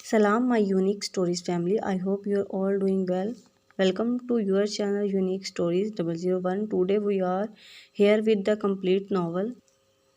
Salam my unique stories family, I hope you're all doing well. Welcome to your channel Unique Stories 001. Today we are here with the complete novel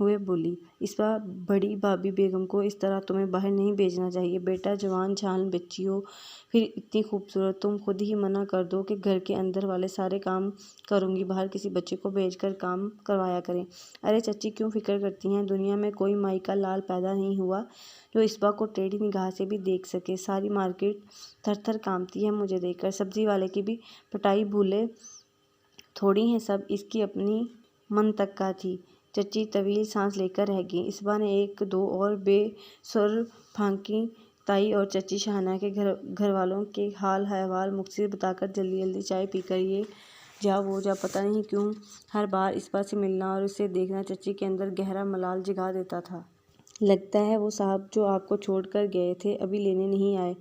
ہوئے بولی، اسبا بڑی بھابھی بیگم کو اس طرح تمہیں باہر نہیں بھیجنا چاہیے بیٹا، جوان جھان بچی ہو، پھر اتنی خوبصورت، تم خود ہی منع کر دو کہ گھر کے اندر والے سارے کام کروں گی، باہر کسی بچے کو بھیج کر کام کروایا کریں۔ ارے چچی کیوں فکر کرتی ہیں، دنیا میں کوئی مائی کا لال پیدا نہیں ہوا جو اسبا کو ٹیڑھی نگاہ سے بھی دیکھ سکے، ساری مارکیٹ تھر تھر کانپتی ہے مجھے دیکھ کر، سبزی والے کی بھی پٹائی بھولے تھوڑی ہیں سب، اس کی اپنی منطقہ تھی۔ چچی طویل سانس لے کر رہ گئیں۔ اسبا نے ایک دو اور بے سر پھانکی، تائی اور چچی شاہانہ کے گھر والوں کے حال احوال مختصر بتا کر جلدی جلدی چائے پی کر یہ جا وہ جا، پتہ نہیں کیوں ہر بار اسبا سے ملنا اور اسے دیکھنا چچی کے اندر گہرا ملال جگا دیتا تھا۔ لگتا ہے وہ صاحب جو آپ کو چھوڑ کر گئے تھے ابھی لینے نہیں آئے،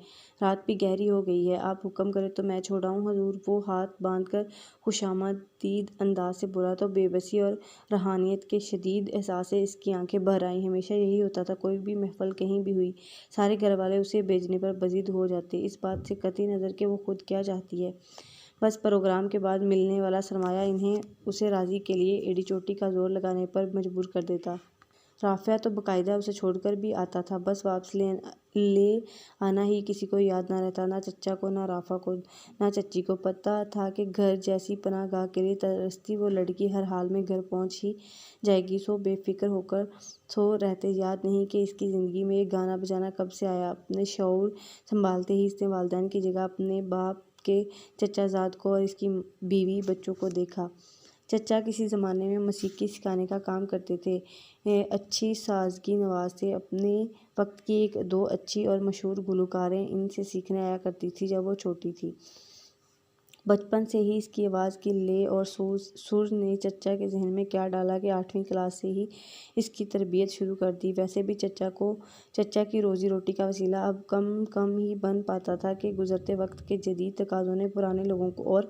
رات بھی گہری ہو گئی ہے، آپ حکم کریں تو میں چھوڑ آؤں حضور، وہ ہاتھ باندھ کر خوشامدید انداز سے بولا تو بے بسی اور روحانیت کے شدید احساس سے اس کی آنکھیں بھر آئیں۔ ہمیشہ یہی ہوتا تھا، کوئی بھی محفل کہیں بھی ہوئی، سارے گھر والے اسے بھیجنے پر بضد ہو جاتے، اس بات سے قطع نظر کہ وہ خود کیا چاہتی ہے، بس پروگرام کے بعد ملنے والا سرمایہ انہیں اسے راضی کے لیے ایڑی چوٹی کا زور لگانے پر مجبور کر دیتا۔ رافعہ تو باقاعدہ اسے چھوڑ کر بھی آتا تھا، بس واپس لے آنا ہی کسی کو یاد نہ رہتا، نہ چچا کو، نہ رافعہ کو، نہ چچی کو۔ پتہ تھا کہ گھر جیسی پناہ گاہ کے لیے ترستی وہ لڑکی ہر حال میں گھر پہنچ ہی جائے گی، سو بے فکر ہو کر سو رہتے، یاد نہیں کہ اس کی زندگی میں یہ گانا بجانا کب سے آیا۔ اپنے شعور سنبھالتے ہی اس نے والدین کی جگہ اپنے باپ کے چچا زاد کو اور اس کی بیوی بچوں کو دیکھا۔ چچا کسی زمانے میں موسیقی سکھانے کا کام کرتے تھے، اچھی سازگی نواز تھے، اپنے وقت کی ایک دو اچھی اور مشہور گلوکاریں ان سے سیکھنے آیا کرتی تھیں جب وہ چھوٹی تھی۔ بچپن سے ہی اس کی آواز کی لے اور سر نے چچا کے ذہن میں کیا ڈالا کہ 8ویں کلاس سے ہی اس کی تربیت شروع کر دی۔ ویسے بھی چچا کی روزی روٹی کا وسیلہ اب کم ہی بن پاتا تھا کہ گزرتے وقت کے جدید تقاضوں نے پرانے لوگوں اور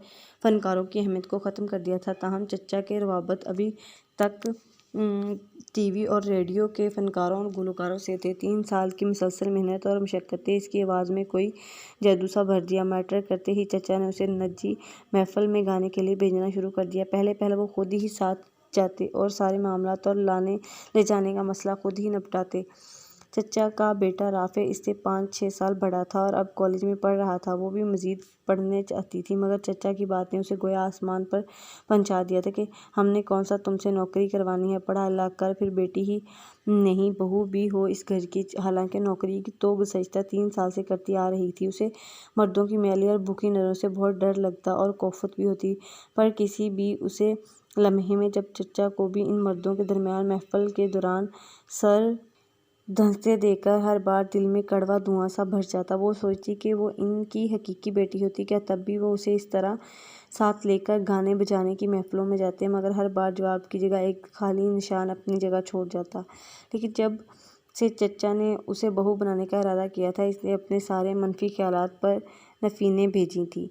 فنکاروں کی اہمیت کو ختم کر دیا تھا، تاہم چچا کے روابط ابھی تک ٹی وی اور ریڈیو کے فنکاروں اور گلوکاروں سے تھے۔ 3 سال کی مسلسل محنت اور مشقت اس کی آواز میں کوئی جادو سا بھر دیا۔ میٹرک کرتے ہی چچا نے اسے نجی محفل میں گانے کے لیے بھیجنا شروع کر دیا۔ پہلے وہ خود ہی ساتھ جاتے اور سارے معاملات اور لانے لے جانے کا مسئلہ خود ہی نپٹاتے۔ چچا کا بیٹا رافع اس سے 5-6 سال بڑا تھا اور اب کالج میں پڑھ رہا تھا، وہ بھی مزید پڑھنا چاہتی تھی، مگر چچا کی بات نے اسے گویا آسمان پر پہنچا دیا تھا کہ ہم نے کون سا تم سے نوکری کروانی ہے، پڑھا لکھ کر پھر بیٹی ہی نہیں بہو بھی ہو اس گھر کی۔ حالانکہ نوکری تو گزشتہ 3 سال سے کرتی آ رہی تھی، اسے مردوں کی میلی اور بھوکی نظروں سے بہت ڈر لگتا اور کوفت بھی ہوتی، پر کسی بھی اسے لمحے میں جب چچا کو بھی ان مردوں کے درمیان محفل کے دوران سر دھنستے دیکھ کر ہر بار دل میں کڑوا دھواں سا بھر جاتا، وہ سوچتی کہ وہ ان کی حقیقی بیٹی ہوتی، کیا تب بھی وہ اسے اس طرح ساتھ لے کر گانے بجانے کی محفلوں میں جاتے، مگر ہر بار جواب کی جگہ ایک خالی نشان اپنی جگہ چھوڑ جاتا۔ لیکن جب سے چچا نے اسے بہو بنانے کا ارادہ کیا تھا، اس نے اپنے سارے منفی خیالات پر نفرینیں بھیجی تھیں۔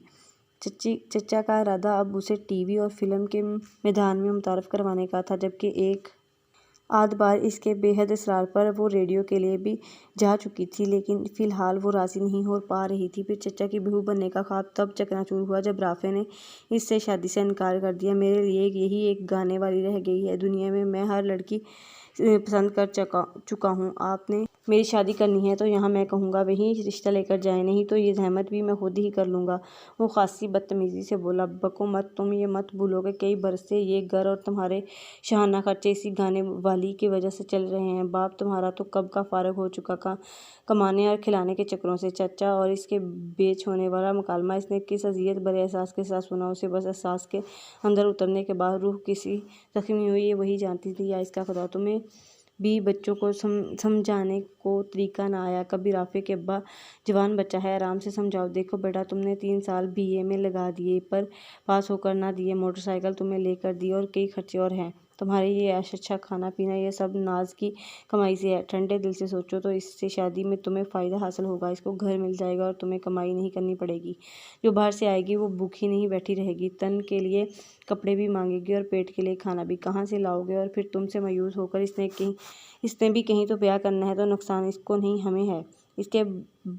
چچا کا ارادہ اب اسے ٹی وی اور فلم کے میدان میں متعارف کروانے کا تھا، جبکہ ایک آدھ بار اس کے بے حد اصرار پر وہ ریڈیو کے لیے بھی جا چکی تھی، لیکن فی الحال وہ راضی نہیں ہو پا رہی تھی۔ پھر چچا کی بہو بننے کا خواب تب چکنا چور ہوا جب رافع نے اس سے شادی سے انکار کر دیا۔ میرے لیے یہی ایک گانے والی رہ گئی ہے دنیا میں ہر لڑکی پسند کر چکا ہوں، آپ نے میری شادی کرنی ہے تو یہاں میں کہوں گا وہیں رشتہ لے کر جائیں، نہیں تو یہ زحمت بھی میں خود ہی کر لوں گا، وہ خاصی بدتمیزی سے بولا۔ بکو مت، تم یہ مت بھولو کہ کئی برس سے یہ گھر اور تمہارے شاہانہ خرچے اسی گانے والی کی وجہ سے چل رہے ہیں، باپ تمہارا تو کب کا فارغ ہو چکا کمانے اور کھلانے کے چکروں سے۔ چچا اور اس کے بیچ ہونے والا مکالمہ اس نے کس اذیت بھرے احساس کے ساتھ سنا، اسے بس احساس کے اندر اترنے کے بعد روح کیسی زخمی ہوئی یہ وہی جانتی تھی، یا اس کا خدا۔ تمہیں بھی بچوں کو سمجھانے کو طریقہ نہ آیا کبھی؟ رافع کے ابا، جوان بچہ ہے، آرام سے سمجھاؤ، دیکھو بیٹا تم نے 3 سال بی اے میں لگا دیے پر پاس ہو کر نہ دیے، موٹر سائیکل تمہیں لے کر دی اور کئی خرچے اور ہیں، تمہارے یہ عیش اچھا کھانا پینا یہ سب ناز کی کمائی سے ہے، ٹھنڈے دل سے سوچو تو اس سے شادی میں تمہیں فائدہ حاصل ہوگا، اس کو گھر مل جائے گا اور تمہیں کمائی نہیں کرنی پڑے گی، جو باہر سے آئے گی وہ بھوکی نہیں بیٹھی رہے گی، تن کے لیے کپڑے بھی مانگے گی اور پیٹ کے لیے کھانا بھی کہاں سے لاؤ گے، اور پھر تم سے مایوس ہو کر اس نے بھی کہیں تو بیاہ کرنا ہے، تو نقصان اس کو نہیں ہمیں ہے، اس کے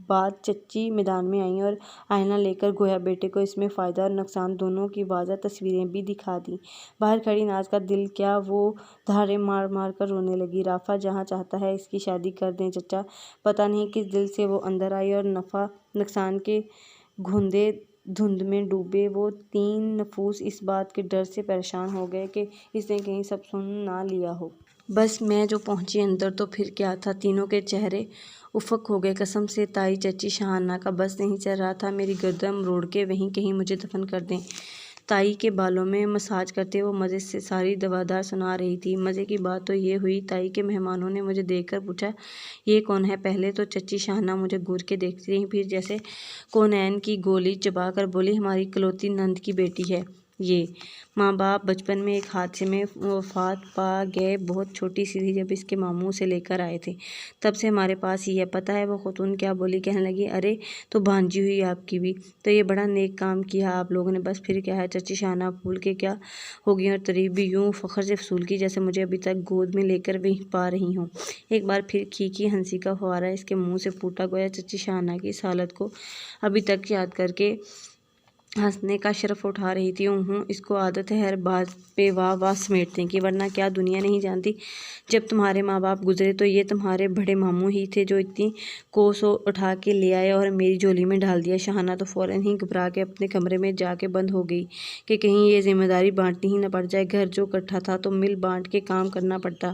بعد چچی میدان میں آئیں اور آئینہ لے کر گویا بیٹے کو اس میں فائدہ اور نقصان دونوں کی واضح تصویریں بھی دکھا دیں۔ باہر کھڑی ناز کا دل کیا وہ دھارے مار مار کر رونے لگی۔ رافع جہاں چاہتا ہے اس کی شادی کر دیں چچا۔ پتہ نہیں کس دل سے وہ اندر آئی اور نفع نقصان کے گھندے دھند میں ڈوبے وہ تین نفوس اس بات کے ڈر سے پریشان ہو گئے کہ اس نے کہیں سب سن نہ لیا ہو۔ بس میں جو پہنچی اندر تو پھر کیا تھا، تینوں کے چہرے افق ہو گئے۔ قسم سے تائی چچی شاہانہ کا بس نہیں چل رہا تھا، میری گردن مروڑ کے وہیں کہیں مجھے دفن کر دیں۔ تائی کے بالوں میں مساج کرتے وہ مزے سے ساری دوادار سنا رہی تھی۔ مزے کی بات تو یہ ہوئی تائی کے مہمانوں نے مجھے دیکھ کر پوچھا یہ کون ہے؟ پہلے تو چچی شاہانہ مجھے گور کے دیکھتی رہی، پھر جیسے کونین کی گولی چبا کر بولی ہماری اکلوتی نند کی بیٹی ہے یہ۔ ماں باپ بچپن میں ایک حادثے میں وفات پا گئے، بہت چھوٹی سی تھی جب اس کے ماموں اسے لے کر آئے تھے، تب سے ہمارے پاس ہی ہے۔ پتہ ہے وہ خاتون کیا بولی؟ کہنے لگی ارے تو بھانجی ہوئی آپ کی بھی، تو یہ بڑا نیک کام کیا آپ لوگوں نے۔ بس پھر کیا ہے؟ چچی شاہانہ پھول کے کیا ہو گئی اور تعریف بھی یوں فخر سے فصول کی جیسے مجھے ابھی تک گود میں لے کر وہیں پا رہی ہوں۔ ایک بار پھر کھیکی ہنسی کا فوارہ اس کے منہ سے پھوٹا، گویا چچی شاہانہ کی اس حالت کو ابھی تک یاد کر کے ہنسنے کا شرف اٹھا رہی تھی۔ اس کو عادت ہے ہر بات پہ واہ واہ سمیٹنے کی، ورنہ کیا دنیا نہیں جانتی جب تمہارے ماں باپ گزرے تو یہ تمہارے بڑے ماموں ہی تھے جو اتنی کوس اٹھا کے لے آئے اور میری جھولی میں ڈال دیا۔ شاہانہ تو فوراً ہی گھبرا کے اپنے کمرے میں جا کے بند ہو گئی کہ کہیں یہ ذمہ داری بانٹنی ہی نہ پڑ جائے۔ گھر جو کٹھا تھا تو مل بانٹ کے کام کرنا پڑتا۔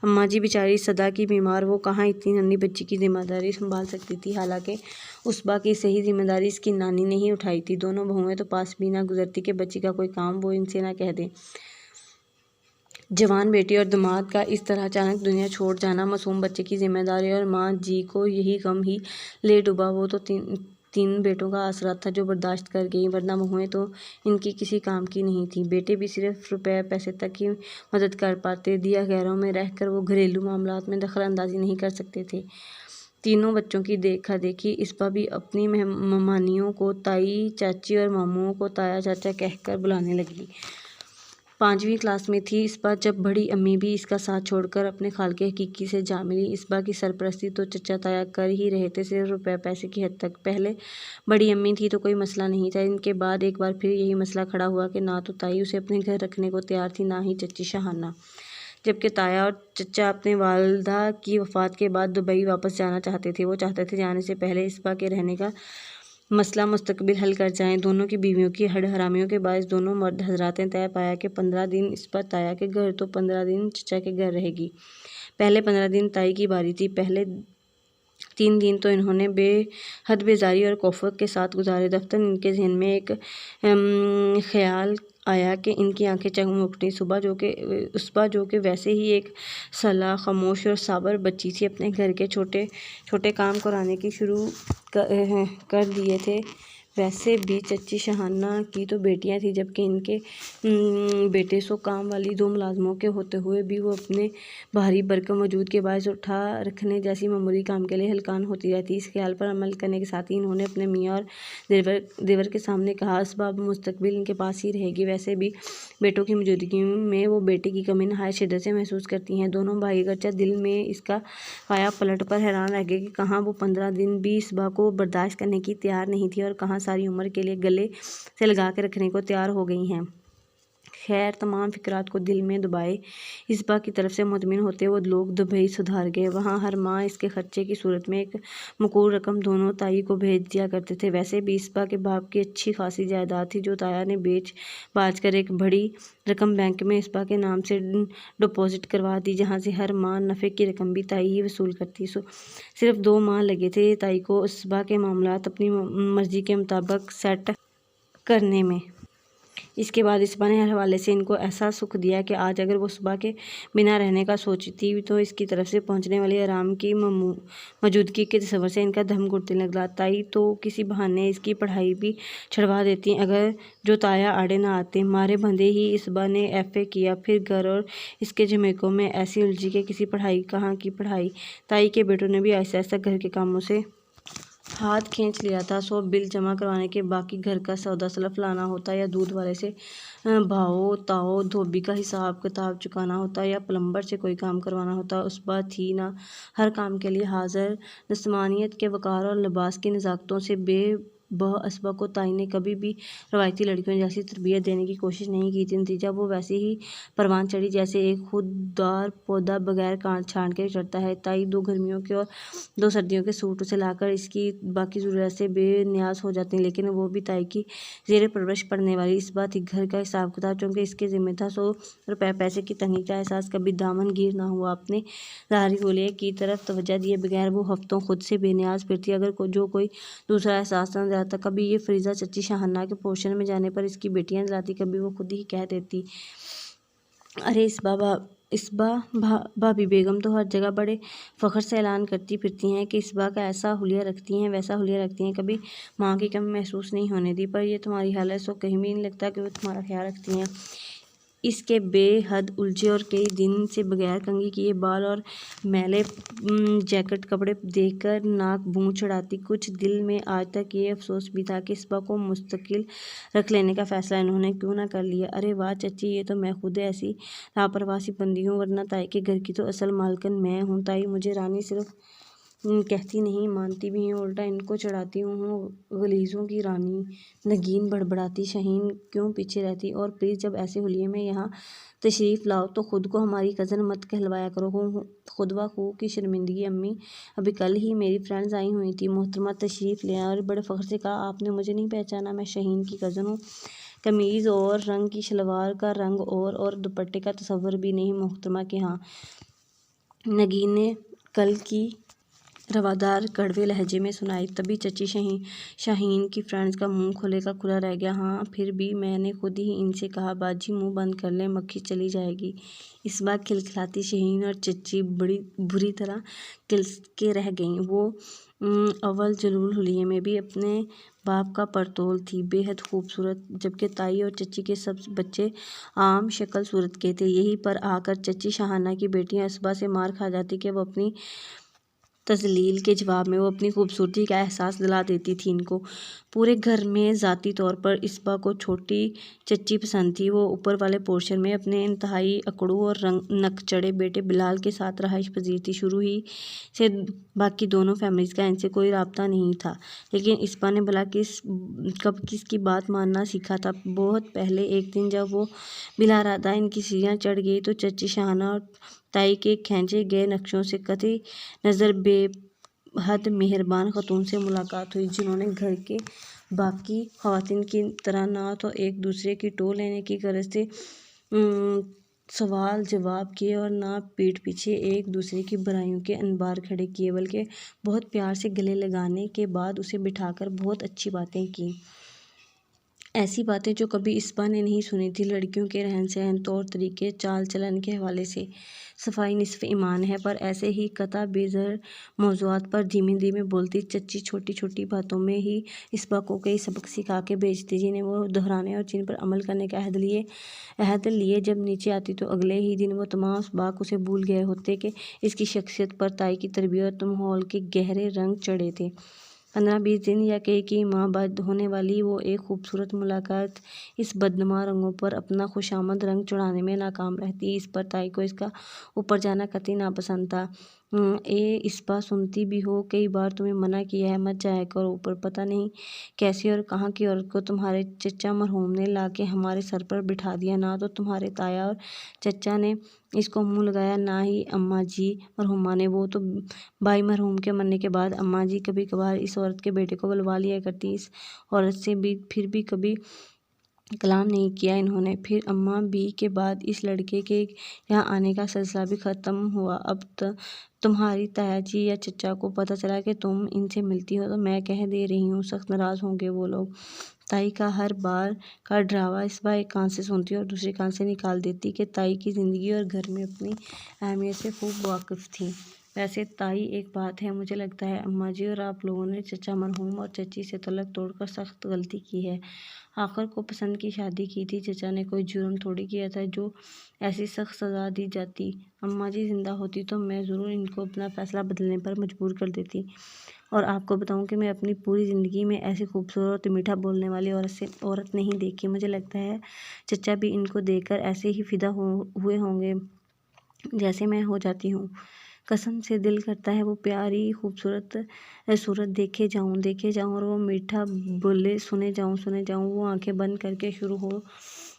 اماں جی بیچاری صدا کی بیمار، وہ کہاں اتنی ننھی بچی کی ذمہ داری سنبھال سکتی تھی، حالانکہ عصبہ کی صحیح ذمہ داری اس کی نانی نے ہی اٹھائی تھی۔ دونوں بہوئیں تو پاس بھی نہ گزرتی کہ بچی کا کوئی کام وہ ان سے نہ کہہ دیں۔ جوان بیٹی اور داماد کا اس طرح اچانک دنیا چھوڑ جانا، معصوم بچے کی ذمہ داری، اور ماں جی کو یہی غم ہی لے ڈوبا۔ وہ تو تین بیٹوں کا آسرا تھا جو برداشت کر گئیں، ورنہ بہوئیں تو ان کی کسی کام کی نہیں تھیں۔ بیٹے بھی صرف روپے پیسے تک ہی مدد کر پاتے، دیا غیروں میں رہ کر وہ گھریلو معاملات میں دخل اندازی نہیں کر سکتے تھے۔ تینوں بچوں کی دیکھا دیکھی اسبا بھی اپنی ممانیوں کو تائی چاچی اور ماموں کو تایا چاچا کہہ کر بلانے لگی۔ 5ویں کلاس میں تھی اسبا جب بڑی امی بھی اس کا ساتھ چھوڑ کر اپنے خالق حقیقی سے جا ملی۔ اسبا کی سرپرستی تو چچا تایا کر ہی رہے تھے، صرف روپے پیسے کی حد تک۔ پہلے بڑی امی تھی تو کوئی مسئلہ نہیں تھا، ان کے بعد ایک بار پھر یہی مسئلہ کھڑا ہوا کہ نہ تو تائی اسے اپنے گھر رکھنے کو تیار تھی، نہ ہی چچی شاہانہ۔ جبکہ تایا اور چچا اپنے والدہ کی وفات کے بعد دبئی واپس جانا چاہتے تھے۔ وہ چاہتے تھے جانے سے پہلے اسبا کے رہنے کا مسئلہ مستقبل حل کر جائیں۔ دونوں کی بیویوں کی ہڈ حرامیوں کے باعث دونوں مرد حضرات نے طے پایا کہ 15 دن اسبا تایا کے گھر تو 15 دن چچا کے گھر رہے گی۔ پہلے 15 دن تائی کی باری تھی۔ پہلے 3 دن تو انہوں نے بے حد بیزاری اور کوفت کے ساتھ گزارے۔ دفتر ان کے ذہن میں ایک خیال آیا کہ ان کی آنکھیں چکمک اٹھیں۔ اسبا جو کہ ویسے ہی ایک صلاح خاموش اور صابر بچی تھی، اپنے گھر کے چھوٹے چھوٹے کام کرانے کی شروع کر دیے تھے۔ ویسے بھی چچی شاہانہ کی تو بیٹیاں تھیں، جبکہ ان کے بیٹے سو کام والی 2 ملازموں کے ہوتے ہوئے بھی وہ اپنے باہری برکم وجود کے باعث اٹھا رکھنے جیسی معمولی کام کے لیے ہلکان ہوتی رہتی۔ اس خیال پر عمل کرنے کے ساتھ ہی انہوں نے اپنے میاں اور دیور کے سامنے کہا اسبا اب مستقبل ان کے پاس ہی رہے گی۔ ویسے بھی بیٹوں کی موجودگی میں وہ بیٹے کی کمی نہایت شدت سے محسوس کرتی ہیں۔ دونوں بھائی اگرچہ دل میں اس کا کایا پلٹ پر حیران رہ گئے کہ کہاں وہ 15 دن بھی اسبا کو برداشت کرنے کی تیار نہیں تھی اور کہاں ساری عمر کے لیے گلے سے لگا کے رکھنے کو تیار ہو گئی ہیں۔ خیر، تمام فکرات کو دل میں دبائے اسبا کی طرف سے مطمئن ہوتے وہ لوگ دبئی سدھار گئے۔ وہاں ہر ماہ اس کے خرچے کی صورت میں ایک معقول رقم دونوں تائی کو بھیج دیا کرتے تھے۔ ویسے بھی اسبا کے باپ کی اچھی خاصی جائیداد تھی جو تایا نے بیچ باچ کر ایک بڑی رقم بینک میں اسبا کے نام سے ڈپازٹ کروا دی، جہاں سے ہر ماہ نفع کی رقم بھی تائی ہی وصول کرتی۔ صرف 2 ماہ لگے تھے تائی کو اسبا کے معاملات اپنی مرضی کے مطابق سیٹ کرنے میں۔ اس کے بعد اسبا نے ہر حوالے سے ان کو ایسا سکھ دیا کہ آج اگر وہ اسبا کے بنا رہنے کا سوچتی تو اس کی طرف سے پہنچنے والے آرام کی موجودگی کے تصور سے ان کا دم گھٹنے لگتا۔ تائی تو کسی بہانے اس کی پڑھائی بھی چھڑوا دیتی اگر جو تایا آڑے نہ آتے۔ مارے بندھے ہی اسبا نے FA کیا، پھر گھر اور اس کے جھمیکوں میں ایسی الجھی کہ کسی پڑھائی کہاں کی پڑھائی۔ تائی کے بیٹوں نے بھی آہستہ آہستہ گھر کے کاموں سے ہاتھ کھینچ لیا تھا، سو بل جمع کروانے کے باقی گھر کا سودا سلف لانا ہوتا، یا دودھ والے سے بھاؤ تاؤ دھوبی کا حساب کتاب چکانا ہوتا، یا پلمبر سے کوئی کام کروانا ہوتا۔ اسبا تھی نہ ہر کام کے لیے حاضر، جسمانیت کے وقار اور لباس کی نزاکتوں سے بے بہ اسبا کو تائی نے کبھی بھی روایتی لڑکیوں جیسی تربیت دینے کی کوشش نہیں کی تھی۔ نتیجہ وہ ویسے ہی پروان چڑھی جیسے ایک خوددار پودا بغیر کاٹ چھانٹ کے چڑھتا ہے۔ تائی 2 گرمیوں کے اور 2 سردیوں کے سوٹ اسے لا کر اس کی باقی ضروریات سے بے نیاز ہو جاتی، لیکن وہ بھی تائی کی زیر پرورش پڑنے والی اسبا تھی۔ گھر کا حساب کتاب چونکہ اس کے ذمہ تھا، 100 روپے پیسے کی تنگی کا احساس کبھی دامن گیر نہ ہوا۔ اپنے ظاہری حلیے کی طرف توجہ دیے بغیر وہ ہفتوں خود سے بے نیاز پھرتی، اگر جو کوئی دوسرا احساس نہ دلاتا۔ کبھی یہ فریضہ چچی شاہانہ کے پوشن میں جانے پر اس کی بیٹیاں دلاتی، کبھی وہ خود ہی کہہ دیتی، ارے اسبا بھابی بیگم تو ہر جگہ بڑے فخر سے اعلان کرتی پھرتی ہیں کہ اسبا کا ایسا حلیہ رکھتی ہیں، ویسا حلیہ رکھتی ہیں، کبھی ماں کی کمی محسوس نہیں ہونے دی۔ پر یہ تمہاری حالت سو کہیں بھی نہیں لگتا کہ وہ تمہارا خیال رکھتی ہیں۔ اس کے بے حد الجھے اور کئی دن سے بغیر کنگھی کیے بال اور میلے جیکٹ کپڑے دیکھ کر ناک بھون چڑھاتی۔ کچھ دل میں آج تک یہ افسوس بھی تھا کہ اسبا کو مستقل رکھ لینے کا فیصلہ انہوں نے کیوں نہ کر لیا۔ ارے واہ چچی، یہ تو میں خود ایسی لاپرواہ سی بندی ہوں، ورنہ تائی کے گھر کی تو اصل مالکن میں ہوں۔ تائی مجھے رانی صرف کہتی نہیں، مانتی بھی ہیں، الٹا ان کو چڑھاتی ہوں، غلیظوں کی رانی۔ نگین بڑبڑاتی، شاہین کیوں پیچھے رہتی؟ اور پلیز جب ایسے حلیے میں یہاں تشریف لاؤ تو خود کو ہماری کزن مت کہلوایا کرو، خودوا خو کی شرمندگی۔ امی ابھی کل ہی میری فرینڈز آئی ہوئی تھیں، محترمہ تشریف لے آئیں اور بڑے فخر سے کہا، آپ نے مجھے نہیں پہچانا؟ میں شاہین کی کزن ہوں۔ قمیض اور رنگ کی شلوار کا رنگ اور دوپٹے کا تصور بھی نہیں محترمہ کہ ہاں۔ نگین نے کل کی روادار کڑوے لہجے میں سنائی۔ تبھی چچی شاہین کی فرینڈز کا منہ کھلے کا کھلا رہ گیا۔ ہاں پھر بھی میں نے خود ہی ان سے کہا، باجی منہ بند کر لیں، مکھی چلی جائے گی۔ اسبا کھلکھلاتی، شاہین اور چچی بری طرح کلس کے رہ گئیں۔ وہ اول جلول حلیے میں بھی اپنے باپ کا پرتول تھی، بے حد خوبصورت، جبکہ تائی اور چچی کے سب بچے عام شکل صورت کے تھے۔ یہیں پر آ کر چچی شاہانہ کی بیٹیاں اسبا سے مار کھا جاتی کہ وہ اپنی تذلیل کے جواب میں وہ اپنی خوبصورتی کا احساس دلا دیتی تھی ان کو۔ پورے گھر میں ذاتی طور پر اسبا کو چھوٹی چچی پسند تھی۔ وہ اوپر والے پورشن میں اپنے انتہائی اکڑو اور نک چڑھے بیٹے بلال کے ساتھ رہائش پذیر تھی۔ شروع ہی سے باقی دونوں فیملیز کا ان سے کوئی رابطہ نہیں تھا، لیکن اسبا نے بھلا کب کس کی بات ماننا سیکھا تھا؟ بہت پہلے ایک دن جب وہ بلا ارادہ ان کی سیڑھیاں چڑھ گئی تو چچی شاہانہ اور تائی کے کھینچے گئے نقشوں سے قطع نظر بے حد مہربان خاتون سے ملاقات ہوئی، جنہوں نے گھر کے باقی خواتین کی طرح نہ تو ایک دوسرے کی ٹو لینے کی غرض سے سوال جواب کیے اور نہ پیٹھ پیچھے ایک دوسرے کی برائیوں کے انبار کھڑے کیے، بلکہ بہت پیار سے گلے لگانے کے بعد اسے بٹھا کر بہت اچھی باتیں کیں۔ ایسی باتیں جو کبھی اسبا نے نہیں سنی تھیں۔ لڑکیوں کے رہن سہن، طور طریقے، چال چلن کے حوالے سے صفائی نصف ایمان ہے، پر ایسے ہی قطع بے زر موضوعات پر دھیمے دھیمے بولتی چچی چھوٹی چھوٹی باتوں میں ہی اسبا کو کئی سبق سکھا کے بھیجتی، جنہیں وہ دہرانے اور جن پر عمل کرنے کا عہد لیے جب نیچے آتی تو اگلے ہی دن وہ تمام اسباق اسے بھول گئے ہوتے کہ اس کی شخصیت پر تائی کی تربیت اور ماحول کے گہرے رنگ چڑھے تھے۔ 15-20 دن یا کئی ماہ بعد ہونے والی وہ ایک خوبصورت ملاقات اس بدنما رنگوں پر اپنا خوشامد رنگ چڑھانے میں ناکام رہتی۔ اس پر تائی کو اس کا اوپر جانا قطعی ناپسند تھا۔ اسبا سنتی بھی ہو، کئی بار تمہیں منع کیا ہے، مت جایا کرو اوپر، پتہ نہیں کیسی اور کہاں کی عورت کو تمہارے چچا مرحوم نے لا کے ہمارے سر پر بٹھا دیا، نہ تو تمہارے تایا اور چچا نے اس کو منہ لگایا، نہ ہی اماں جی مرحومہ نے۔ وہ تو بائی مرحوم کے مرنے کے بعد اماں جی کبھی کبھار اس عورت کے بیٹے کو بلوا لیا کرتی، اس عورت سے پھر بھی کبھی کلام نہیں کیا انہوں نے۔ پھر اماں بی کے بعد اس لڑکے کے یہاں آنے کا سلسلہ بھی ختم ہوا۔ اب تمہاری تایا جی یا چچا کو پتہ چلا کہ تم ان سے ملتی ہو تو میں کہہ دے رہی ہوں سخت ناراض ہوں گے وہ لوگ۔ تائی کا ہر بار کا ڈراوا اسبا ایک کان سے سنتی اور دوسرے کان سے نکال دیتی کہ تائی کی زندگی اور گھر میں اپنی اہمیت سے خوب واقف تھی۔ ویسے تائی ایک بات ہے، مجھے لگتا ہے اماں جی اور آپ لوگوں نے چچا مرحوم اور چچی سے تعلق توڑ کر سخت غلطی کی ہے۔ آخر کو پسند کی شادی کی تھی، چچا نے کوئی جرم تھوڑی کیا تھا جو ایسی سخت سزا دی جاتی۔ اماں جی زندہ ہوتی تو میں ضرور ان کو اپنا فیصلہ بدلنے پر مجبور کر دیتی اور آپ کو بتاؤں کہ میں اپنی پوری زندگی میں ایسی خوبصورت میٹھا بولنے والی عورت نہیں دیکھی۔ مجھے لگتا ہے چچا بھی ان کو دیکھ کر ایسے ہی فدا ہوئے ہوں گے جیسے میں ہو جاتی ہوں۔ قسم سے دل کرتا ہے وہ پیاری خوبصورت صورت دیکھے جاؤں اور وہ میٹھا بولے سنے جاؤں۔ وہ آنکھیں بند کر کے شروع ہو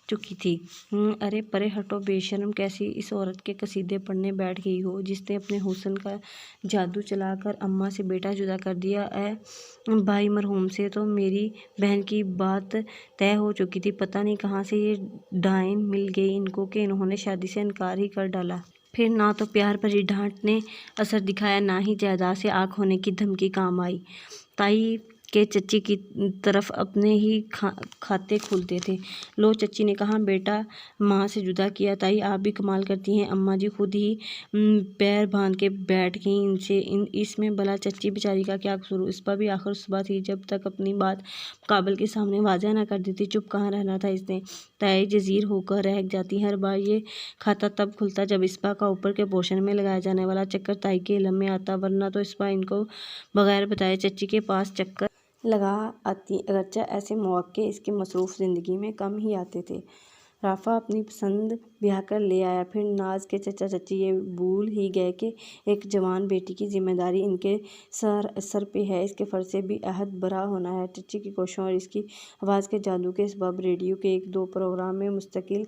چکی تھی۔ ارے پرے ہٹو بے شرم، کیسی اس عورت کے قصیدے پڑھنے بیٹھ گئی ہو جس نے اپنے حسن کا جادو چلا کر اماں سے بیٹا جدا کر دیا۔ اے بھائی مرحوم سے تو میری بہن کی بات طے ہو چکی تھی، پتہ نہیں کہاں سے یہ ڈائن مل گئی ان کو کہ انہوں نے شادی سے انکار ہی کر ڈالا۔ پھر نہ تو پیار بھری ڈانٹ نے اثر دکھایا، نہ ہی جائیداد سے آنکھ ہونے کی دھمکی کام آئی۔ تائی کے چچی کی طرف اپنے ہی کھاتے کھولتے تھے۔ لو چچی نے کہا، بیٹا ماں سے جدا کیا، تائی آپ بھی کمال کرتی ہیں، اماں جی خود ہی پیر باندھ کے بیٹھ گئیں ان سے، اس میں بھلا چچی بیچاری کا کیا قصور؟ اسپا بھی آخر اسپا تھی، جب تک اپنی بات مقابل کے سامنے واضح نہ کر دیتی چپ کہاں رہنا تھا اس نے۔ تائی جزیر ہو کر رہ جاتی، ہر بار یہ کھاتا تب کھلتا جب اسپا کا اوپر کے پورشن میں لگایا جانے والا چکر تائی کے علم میں آتا، ورنہ تو اسپا ان کو بغیر بتائے چچی کے پاس چکر لگا آتی، اگرچہ ایسے مواقع اس کی مصروف زندگی میں کم ہی آتے تھے۔ رافع اپنی پسند بیاہ کر لے آیا، پھر ناز کے چچا چچی یہ بھول ہی گئے کہ ایک جوان بیٹی کی ذمہ داری ان کے سر پہ ہے، اس کے فرض سے بھی عہد برا ہونا ہے۔ چچی کی کوششوں اور اس کی آواز کے جادو کے سبب ریڈیو کے 1-2 پروگرام میں مستقل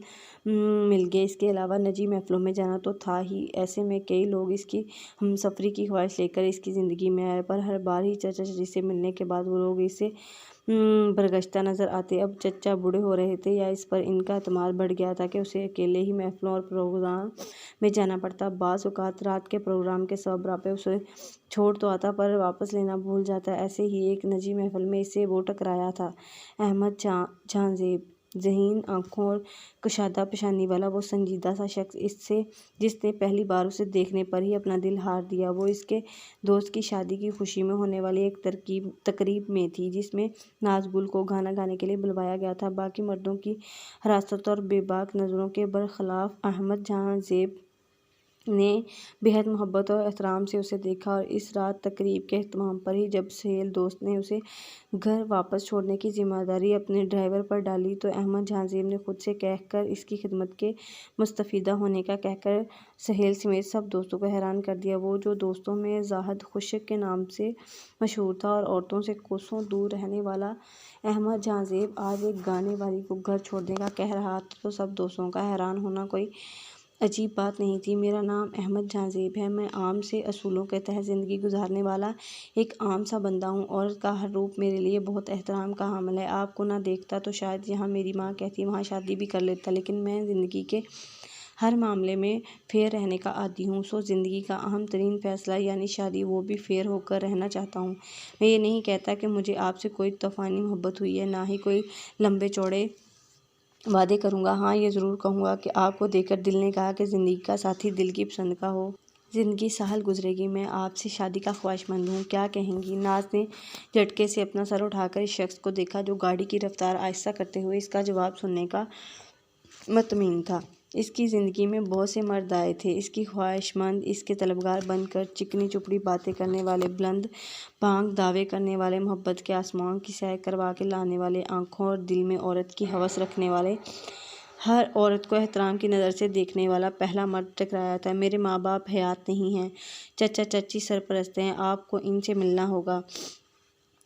مل گئے، اس کے علاوہ نجی محفلوں میں جانا تو تھا ہی۔ ایسے میں کئی لوگ اس کی ہمسفری کی خواہش لے کر اس کی زندگی میں آئے، پر ہر بار ہی چچا چچی سے ملنے کے بعد وہ لوگ اس سے برگشتہ نظر آتے۔ اب چچا بوڑھے ہو رہے تھے یا اس پر ان کا اعتماد بڑھ گیا تھا کہ اسے اکیلے ہی محفلوں اور پروگرام میں جانا پڑتا۔ بعض اوقات رات کے پروگرام کے سبب رافع اسے چھوڑ تو آتا پر واپس لینا بھول جاتا۔ ایسے ہی ایک نجی محفل میں اس سے وہ ٹکرایا تھا، احمد جاں زیب، ذہین آنکھوں اور کشادہ پیشانی والا وہ سنجیدہ سا شخص جس نے پہلی بار اسے دیکھنے پر ہی اپنا دل ہار دیا۔ وہ اس کے دوست کی شادی کی خوشی میں ہونے والی ایک تقریب میں تھی جس میں ناز گل کو گانا گانے کے لیے بلوایا گیا تھا۔ باقی مردوں کی حراست اور بے باک نظروں کے برخلاف احمد جاں زیب نے بےحد محبت اور احترام سے اسے دیکھا، اور اس رات تقریب کے اختتام پر ہی جب سہیل دوست نے اسے گھر واپس چھوڑنے کی ذمہ داری اپنے ڈرائیور پر ڈالی تو احمد جاں زیب نے خود سے کہہ کر اس کی خدمت کے مستفیدہ ہونے کا کہہ کر سہیل سمیت سب دوستوں کو حیران کر دیا۔ وہ جو دوستوں میں زاہد خشک کے نام سے مشہور تھا اور عورتوں سے کوسوں دور رہنے والا احمد جاں زیب آج ایک گانے والی کو گھر چھوڑنے کا کہہ رہا تھا تو سب دوستوں کا حیران ہونا کوئی عجیب بات نہیں تھی۔ میرا نام احمد جاں زیب ہے، میں عام سے اصولوں کے تحت زندگی گزارنے والا ایک عام سا بندہ ہوں۔ عورت کا ہر روپ میرے لیے بہت احترام کا حامل ہے۔ آپ کو نہ دیکھتا تو شاید جہاں میری ماں کہتی وہاں شادی بھی کر لیتا، لیکن میں زندگی کے ہر معاملے میں فیئر رہنے کا عادی ہوں، سو زندگی کا اہم ترین فیصلہ یعنی شادی، وہ بھی فیئر ہو کر رہنا چاہتا ہوں۔ میں یہ نہیں کہتا کہ مجھے آپ سے کوئی طوفانی محبت ہوئی ہے، نہ ہی کوئی لمبے چوڑے وعدے کروں گا۔ ہاں یہ ضرور کہوں گا کہ آپ کو دیکھ کر دل نے کہا کہ زندگی کا ساتھی دل کی پسند کا ہو۔ زندگی سہل گزرے گی، میں آپ سے شادی کا خواہشمند ہوں، کیا کہیں گی؟ ناز نے جھٹکے سے اپنا سر اٹھا کر اس شخص کو دیکھا جو گاڑی کی رفتار آہستہ کرتے ہوئے اس کا جواب سننے کا مطمئن تھا۔ اس کی زندگی میں بہت سے مرد آئے تھے، اس کی خواہشمند، اس کے طلبگار بن کر، چکنی چپڑی باتیں کرنے والے، بلند بانگ دعوے کرنے والے، محبت کے آسمانوں کی سیر کروا کے لانے والے، آنکھوں اور دل میں عورت کی ہوس رکھنے والے، ہر عورت کو احترام کی نظر سے دیکھنے والا پہلا مرد ٹکرایا تھا۔ میرے ماں باپ حیات نہیں ہیں، چچا چچی سرپرست ہیں، آپ کو ان سے ملنا ہوگا۔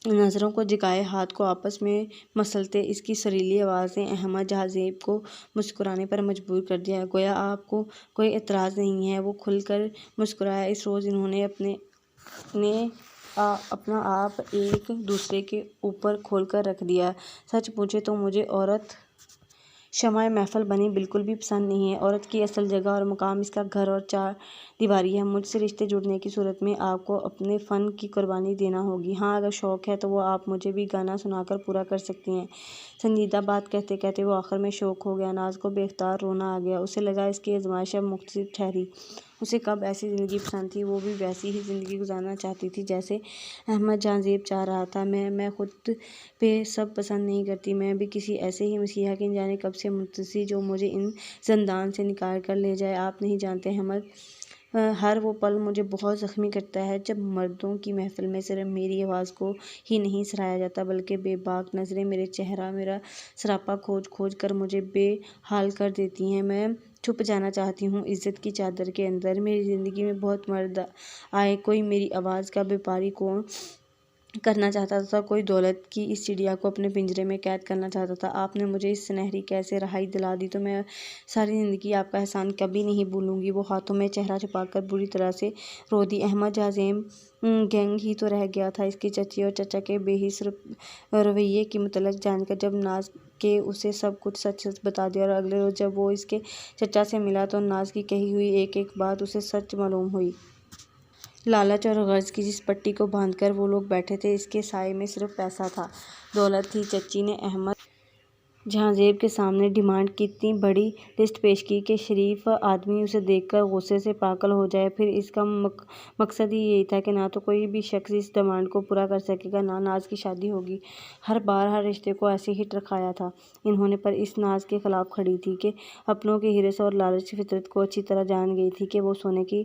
نظروں کو جھکائے، ہاتھ کو آپس میں مسلتے اس کی سریلی آواز نے احمد جاں زیب کو مسکرانے پر مجبور کر دیا، گویا آپ کو کوئی اعتراض نہیں ہے۔ وہ کھل کر مسکرایا، اس روز انہوں نے اپنا آپ ایک دوسرے کے اوپر کھول کر رکھ دیا۔ سچ پوچھیں تو مجھے عورت شمع محفل بنی بالکل بھی پسند نہیں ہے۔ عورت کی اصل جگہ اور مقام اس کا گھر اور چار دیواری ہے۔ مجھ سے رشتے جڑنے کی صورت میں آپ کو اپنے فن کی قربانی دینا ہوگی۔ ہاں اگر شوق ہے تو وہ آپ مجھے بھی گانا سنا کر پورا کر سکتی ہیں۔ سنجیدہ بات کہتے کہتے وہ آخر میں شوق ہو گیا۔ ناز کو بے اختیار رونا آ گیا، اسے لگا اس کی آزمائش اب مختصر ٹھہری۔ اسے کب ایسی زندگی پسند تھی، وہ بھی ویسی ہی زندگی گزارنا چاہتی تھی جیسے احمد جاں زیب چاہ رہا تھا۔ میں خود پہ سب پسند نہیں کرتی، میں بھی کسی ایسے ہی مسیحا کی نہ جانے کب سے منتظر جو مجھے ان زندان سے نکال کر لے جائے۔ آپ نہیں جانتے احمد ہر وہ پل مجھے بہت زخمی کرتا ہے جب مردوں کی محفل میں صرف میری آواز کو ہی نہیں سراہا جاتا بلکہ بے باک نظریں میرا سراپا کھوج کھوج کر مجھے بے حال کر دیتی ہیں۔ میں چھپ جانا چاہتی ہوں عزت کی چادر کے اندر۔ میری زندگی میں بہت مرد آئے، کوئی میری آواز کا بیپاری کو کرنا چاہتا تھا، کوئی دولت کی اس چڑیا کو اپنے پنجرے میں قید کرنا چاہتا تھا۔ آپ نے مجھے اس سنہری قید سے رہائی دلا دی تو میں ساری زندگی آپ کا احسان کبھی نہیں بھولوں گی۔ وہ ہاتھوں میں چہرہ چھپا کر بری طرح سے رو دی۔ احمد جازیم گینگ ہی تو رہ گیا تھا۔ اس کی چچی اور چچا کے بے حس رویے کی متعلق جان کر جب ناز کے اسے سب کچھ سچ سچ بتا دیا اور اگلے روز جب وہ اس کے چچا سے ملا تو ناز کی کہی ہوئی ایک ایک بات اسے سچ معلوم ہوئی۔ لالچ اور غرض کی جس پٹی کو باندھ کر وہ لوگ بیٹھے تھے اس کے سائے میں صرف پیسہ تھا، دولت تھی۔ چچی نے احمد جہاں کے سامنے ڈیمانڈ کی اتنی بڑی لسٹ پیش کی کہ شریف آدمی اسے دیکھ کر غصے سے پاگل ہو جائے۔ پھر اس کا مقصد ہی یہی تھا کہ نہ تو کوئی بھی شخص اس ڈیمانڈ کو پورا کر سکے گا، نہ ناز کی شادی ہوگی۔ ہر بار ہر رشتے کو ایسے ہی ٹرکایا تھا انہوں نے، پر اس ناز کے خلاف کھڑی تھی کہ اپنوں کی ہرس اور لالچ فطرت کو اچھی طرح جان گئی تھی کہ وہ سونے کی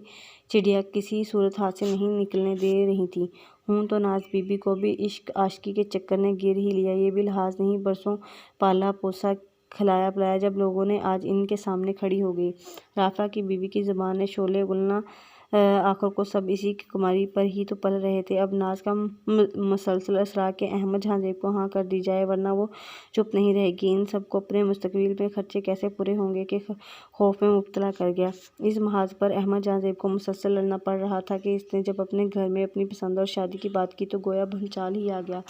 چڑیا کسی صورت ہاتھ سے نہیں نکلنے دے رہی تھی۔ ہوں تو ناز بی بی کو بھی عشق عاشقی کے چکر نے گر ہی لیا۔ یہ بھی لحاظ نہیں، برسوں پالا پوسا کھلایا پلایا جب لوگوں نے آج ان کے سامنے کھڑی ہو گئی۔ رافعہ کی بیوی کی زبان نے شعلے گلنا، آخر کو سب اسی کی کماری پر ہی تو پل رہے تھے۔ اب ناز کا مسلسل اصرار کہ احمد جہاں کو ہاں کر دی جائے ورنہ وہ چپ نہیں رہے گی، ان سب کو اپنے مستقبل میں خرچے کیسے پورے ہوں گے کے خوف میں مبتلا کر گیا۔ اس محاذ پر احمد جہاں کو مسلسل لڑنا پڑ رہا تھا کہ اس نے جب اپنے گھر میں اپنی پسند اور شادی کی بات کی تو گویا بھونچال ہی آ گیا۔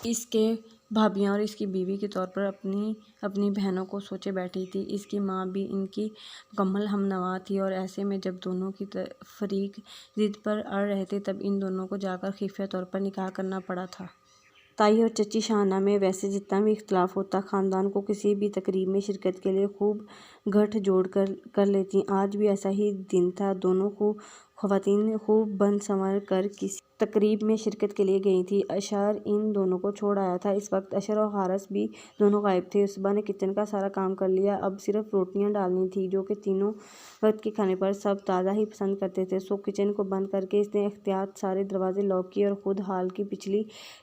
اس کے بھابیاں اور اس کی بیوی کے طور پر اپنی بہنوں کو سوچے بیٹھی تھی۔ اس کی ماں بھی ان کی مکمل ہمنوا تھی اور ایسے میں جب دونوں کی فریق ضد پر اڑ رہے تھے تب ان دونوں کو جا کر خفیہ طور پر نکاح کرنا پڑا تھا۔ تائی اور چچی شاہانہ میں ویسے جتنا بھی اختلاف ہوتا، خاندان کو کسی بھی تقریب میں شرکت کے لیے خوب گٹھ جوڑ کر لیتیں۔ آج بھی ایسا ہی دن تھا۔ دونوں خواتین خوب بن سنور کر کسی تقریب میں شرکت کے لیے گئی تھیں۔ اشر ان دونوں کو چھوڑ آیا تھا۔ اس وقت اشر اور حارث بھی دونوں غائب تھے۔ صبح نے کچن کا سارا کام کر لیا، اب صرف روٹیاں ڈالنی تھیں جو کہ تینوں وقت کے کھانے پر سب تازہ ہی پسند کرتے تھے۔ سو کچن کو بند کر کے اس نے احتیاط سارے دروازے لاک کیے اور خود ہال کی پچھلی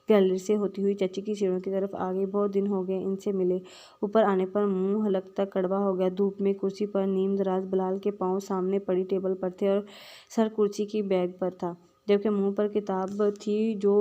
گیلری سے ہوتی ہوئی چچی کی سیڑھیوں کی طرف آگئی۔ بہت دن ہو گئے ان سے ملے۔ اوپر آنے پر منہ حلق تک کڑوا ہو گیا۔ دھوپ میں کرسی پر نیم دراز بلال کے پاؤں سامنے پڑی ٹیبل پر تھے اور سر کرسی کی بیگ پر تھا، جبکہ منہ پر کتاب تھی جو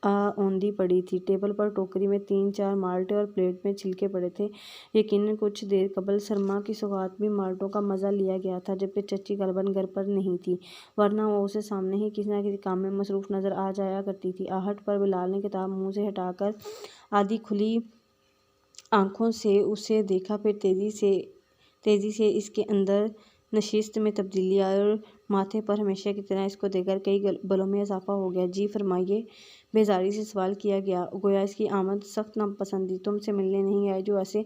اوندھی پڑی تھی۔ ٹیبل پر ٹوکری میں 3-4 مالٹے اور پلیٹ میں چھلکے پڑے تھے۔ یقیناً کچھ دیر قبل سرما کی سوغات میں مالٹوں کا مزہ لیا گیا تھا، جبکہ چچی غالباً گھر پر نہیں تھی، ورنہ وہ اسے سامنے ہی کسی نہ کسی کام میں مصروف نظر آ جایا کرتی تھی۔ آہٹ پر بلال نے کتاب منہ سے ہٹا کر آدھی کھلی آنکھوں سے اسے دیکھا، پھر تیزی سے اس کے اندر نشست میں تبدیلی آئی اور ماتھے پر ہمیشہ کی طرح اس کو دیکھ کر کئی بلوں میں اضافہ ہو گیا۔ جی فرمائیے، بیزاری سے سوال کیا گیا، گویا اس کی آمد سخت ناپسندی۔ تم سے ملنے نہیں آئے جو ایسے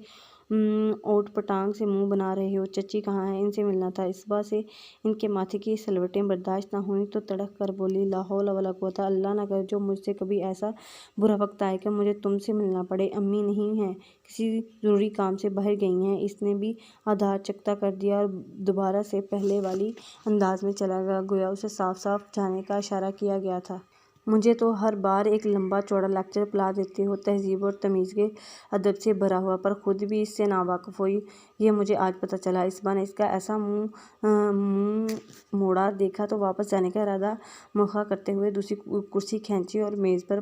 اوٹ پٹانگ سے منہ بنا رہے ہو؟ چچی کہاں ہیں؟ ان سے ملنا تھا۔ اسبا سے ان کے ماتھے کی سلوٹیں برداشت نہ ہوئیں تو تڑک کر بولی، لا حول ولا قوت، اللہ نہ کرے جو مجھ سے کبھی ایسا برا وقت آئے کہ مجھے تم سے ملنا پڑے۔ امی نہیں ہیں، کسی ضروری کام سے باہر گئی ہیں۔ اس نے بھی آدھار چکتا کر دیا اور دوبارہ سے پہلے والی انداز میں چلا گیا، گویا اسے صاف صاف جانے کا اشارہ کیا گیا تھا۔ مجھے تو ہر بار ایک لمبا چوڑا لیکچر پلا دیتے ہو، تہذیب اور تمیز کے ادب سے بھرا ہوا، پر خود بھی اس سے ناواقف ہو، یہ مجھے آج پتہ چلا۔ اسبا نے اس کا ایسا منہ موڑا دیکھا تو واپس جانے کا ارادہ مخفی کرتے ہوئے دوسری کرسی کھینچی اور میز پر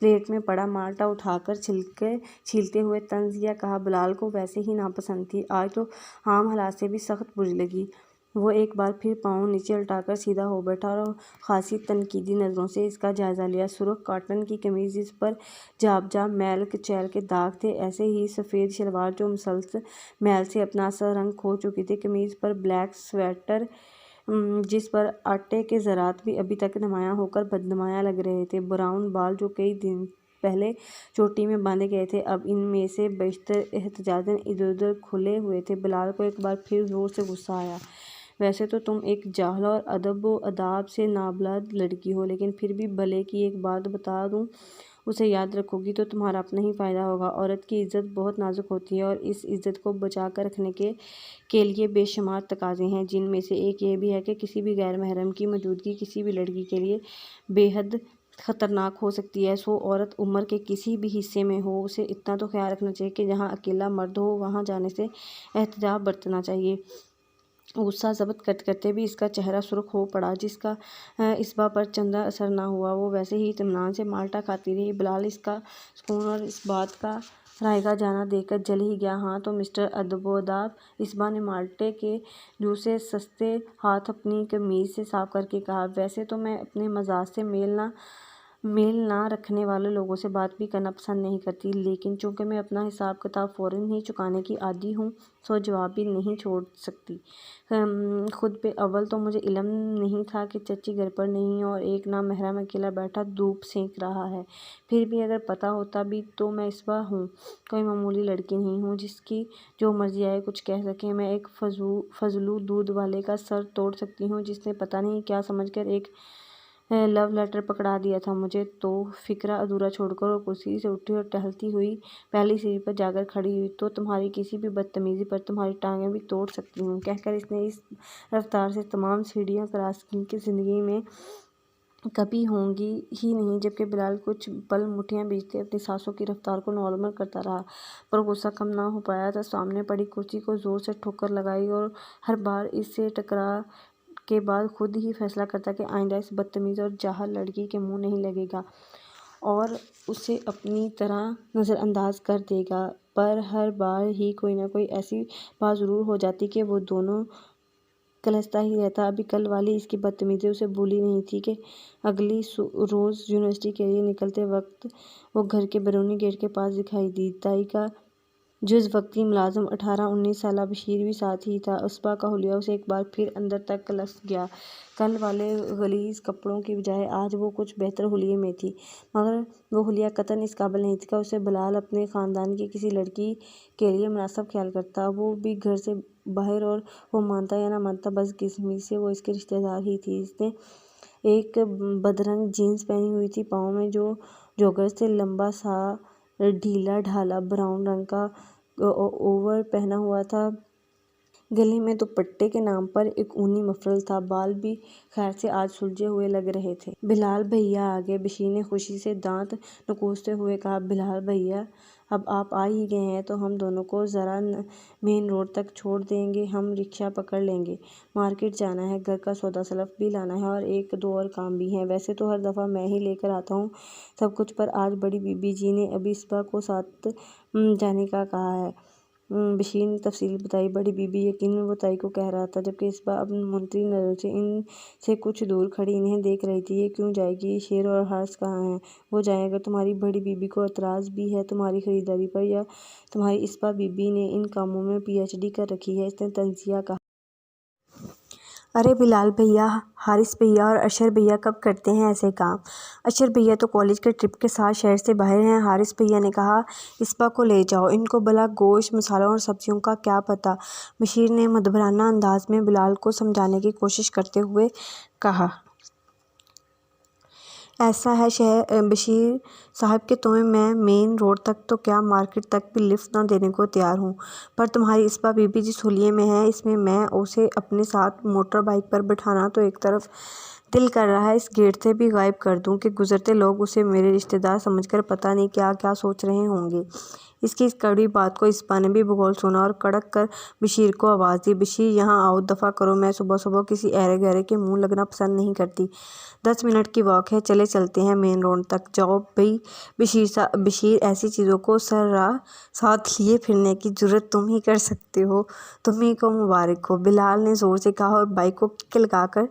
پلیٹ میں پڑا مالٹا اٹھا کر چھیلتے ہوئے طنز کہا، بلال کو ویسے ہی ناپسند تھی، آج تو عام حالات سے بھی سخت بری لگی۔ وہ ایک بار پھر پاؤں نیچے الٹا کر سیدھا ہو بیٹھا اور خاصی تنقیدی نظروں سے اس کا جائزہ لیا۔ سرخ کاٹن کی قمیض جس پر جاب میل کچیل کے داغ تھے، ایسے ہی سفید شلوار جو مسلسل میل سے اپنا اصل رنگ کھو چکی تھی، قمیض پر بلیک سویٹر جس پر آٹے کے ذرات بھی ابھی تک نمایاں ہو کر بدنمایاں لگ رہے تھے، براؤن بال جو کئی دن پہلے چوٹی میں باندھے گئے تھے اب ان میں سے بیشتر احتجاجاً ادھر ادھر کھلے ہوئے تھے۔ بلال کو ایک بار پھر زور سے غصہ آیا، ویسے تو تم ایک جاہل اور ادب و آداب سے نابلد لڑکی ہو، لیکن پھر بھی بھلے کی ایک بات بتا دوں، اسے یاد رکھو گی تو تمہارا اپنا ہی فائدہ ہوگا۔ عورت کی عزت بہت نازک ہوتی ہے اور اس عزت کو بچا کر رکھنے کے لیے بے شمار تقاضے ہیں، جن میں سے ایک یہ بھی ہے کہ کسی بھی غیر محرم کی موجودگی کسی بھی لڑکی کے لیے بے حد خطرناک ہو سکتی ہے۔ عورت عمر کے کسی بھی حصے میں ہو، اسے اتنا تو خیال رکھنا چاہیے کہ جہاں اکیلا مرد ہو وہاں جانے سے احتجاج برتنا چاہیے۔ غصہ ضبط کرتے کرتے بھی اس کا چہرہ سرخ ہو پڑا۔ جس کا اسبا پر چندہ اثر نہ ہوا وہ ویسے ہی اطمینان سے مالٹا کھاتی رہی۔ بلال اس کا سکون اور اس بات کا رائگاں جانا دیکھ کر جل ہی گیا۔ ہاں تو مسٹر ادبوداب، اسبا نے مالٹے کے جوس سے سستے ہاتھ اپنی قمیض سے صاف کر کے کہا، ویسے تو میں اپنے مزاج سے میل نہ رکھنے والے لوگوں سے بات بھی کرنا پسند نہیں کرتی، لیکن چونکہ میں اپنا حساب کتاب فوراً ہی چکانے کی عادی ہوں سو جواب بھی نہیں چھوڑ سکتی۔ خود پہ اول تو مجھے علم نہیں تھا کہ چچی گھر پر نہیں اور ایک نامحرم اکیلا بیٹھا دھوپ سینک رہا ہے۔ پھر بھی اگر پتہ ہوتا بھی تو میں اسبا ہوں، کوئی معمولی لڑکی نہیں ہوں جس کی جو مرضی آئے کچھ کہہ سکے۔ میں ایک فضولو دودھ والے کا سر توڑ سکتی ہوں جس نے پتہ نہیں کیا سمجھ کر ایک لو لیٹر پکڑا دیا تھا مجھے۔ تو فقرہ ادھورا چھوڑ کر وہ کرسی سے اٹھی اور ٹہلتی ہوئی پہلی سیڑھی پر جا کر کھڑی ہوئی، تو تمہاری کسی بھی بدتمیزی پر تمہاری ٹانگیں بھی توڑ سکتی ہوں، کہہ کر اس نے اس رفتار سے تمام سیڑھیاں کراس کی کہ زندگی میں کبھی ہوں گی ہی نہیں۔ جبکہ بلال کچھ پل مٹھیاں بھیجتے اپنی سانسوں کی رفتار کو نارمل کرتا رہا، پر غصہ کم نہ ہو پایا تھا۔ سامنے پڑی کرسی کو زور سے ٹھوکر لگائی اور ہر بار اس سے ٹکرا کے بعد خود ہی فیصلہ کرتا کہ آئندہ اس بدتمیز اور جاہل لڑکی کے منہ نہیں لگے گا اور اسے اپنی طرح نظر انداز کر دے گا، پر ہر بار ہی کوئی نہ کوئی ایسی بات ضرور ہو جاتی کہ وہ دونوں کلستا ہی رہتا۔ ابھی کل والی اس کی بدتمیزی اسے بھولی نہیں تھی کہ اگلی روز یونیورسٹی کے لیے نکلتے وقت وہ گھر کے بیرونی گیٹ کے پاس دکھائی دی۔ دائی کا جز وقتی ملازم 18-19 سالہ بشیر بھی ساتھ ہی تھا۔ اسبا کا حلیہ اسے ایک بار پھر اندر تک کلس گیا۔ کل والے غلیظ کپڑوں کی بجائے آج وہ کچھ بہتر حلیے میں تھی، مگر وہ حلیہ قطعاً اس قابل نہیں تھا کہ اسے بلال اپنے خاندان کی کسی لڑکی کے لیے مناسب خیال کرتا، وہ بھی گھر سے باہر، اور وہ مانتا یا نہ مانتا بدقسمتی سے وہ اس کی رشتہ دار ہی تھی۔ اس نے ایک بدرنگ جینس پہنی ہوئی تھی، پاؤں میں جو جوگرز تھے، لمبا سا ڈھیلا ڈھالا براؤن رنگ کا اوور پہنا ہوا تھا، گلے میں دوپٹے کے نام پر ایک اونی مفرل تھا، بال بھی خیر سے آج سلجھے ہوئے لگ رہے تھے۔ بلال بھیا آ گئے، بشیر نے خوشی سے دانت نکوستے ہوئے کہا۔ بلال بھیا اب آپ آ ہی گئے ہیں تو ہم دونوں کو ذرا مین روڈ تک چھوڑ دیں گے، ہم رکشا پکڑ لیں گے، مارکیٹ جانا ہے، گھر کا سودا سلف بھی لانا ہے اور ایک دو اور کام بھی ہیں۔ ویسے تو ہر دفعہ میں ہی لے کر آتا ہوں سب کچھ، پر آج بڑی بی بی جی نے ابھی اسبا کو ساتھ جانے کا کہا ہے۔ بشیر نے تفصیل بتائی۔ بڑی بی بی یقیناً وہ تائی کو کہہ رہا تھا، جبکہ اسبا اب منتری نظروں سے ان سے کچھ دور کھڑی انہیں دیکھ رہی تھی۔ یہ کیوں جائے گی؟ یہ شیر اور ہارس کہاں ہیں؟ وہ جائیں۔ اگر تمہاری بڑی بی بی کو اعتراض بھی ہے تمہاری خریداری پر، یا تمہاری اسبا بی بی نے ان کاموں میں پی ایچ ڈی کر رکھی ہے، اس نے تنزیہ کہا۔ ارے بلال بھیا، حارث بھیا اور اشر بھیا کب کرتے ہیں ایسے کام؟ اشر بھیا تو کالج کے ٹرپ کے ساتھ شہر سے باہر ہیں۔ حارث بھیا نے کہا، اسبا کو لے جاؤ، ان کو بھلا گوشت مسالوں اور سبزیوں کا کیا پتہ؟ بشیر نے مدبرانہ انداز میں بلال کو سمجھانے کی کوشش کرتے ہوئے کہا۔ ایسا ہے بشیر صاحب کہ تمہیں میں مین روڈ تک تو کیا مارکیٹ تک بھی لفٹ نہ دینے کو تیار ہوں، پر تمہاری اسبا بی بی جس حلیے میں ہے، اس میں اسے اپنے ساتھ موٹر بائیک پر بٹھانا تو ایک طرف دل کر رہا ہے اس گیٹ سے بھی غائب کر دوں کہ گزرتے لوگ اسے میرے رشتہ دار سمجھ کر پتہ نہیں کیا کیا سوچ رہے ہوں گے۔ اس کی اس کڑوی بات کو اسبا نے بھی بغور سنا اور کڑک کر بشیر کو آواز دی، بشیر یہاں آؤ، دفع کرو، میں صبح صبح کسی ایرے گہرے کے منہ لگنا پسند نہیں کرتی۔ 10 منٹ کی واک ہے، چلے چلتے ہیں مین روڈ تک۔ جاؤ بھئی بشیر، ایسی چیزوں کو سر راہ ساتھ لیے پھرنے کی جرات تم ہی کر سکتے ہو، تمہیں کو مبارک ہو، بلال نے زور سے کہا اور بائیک کو کک لگا کر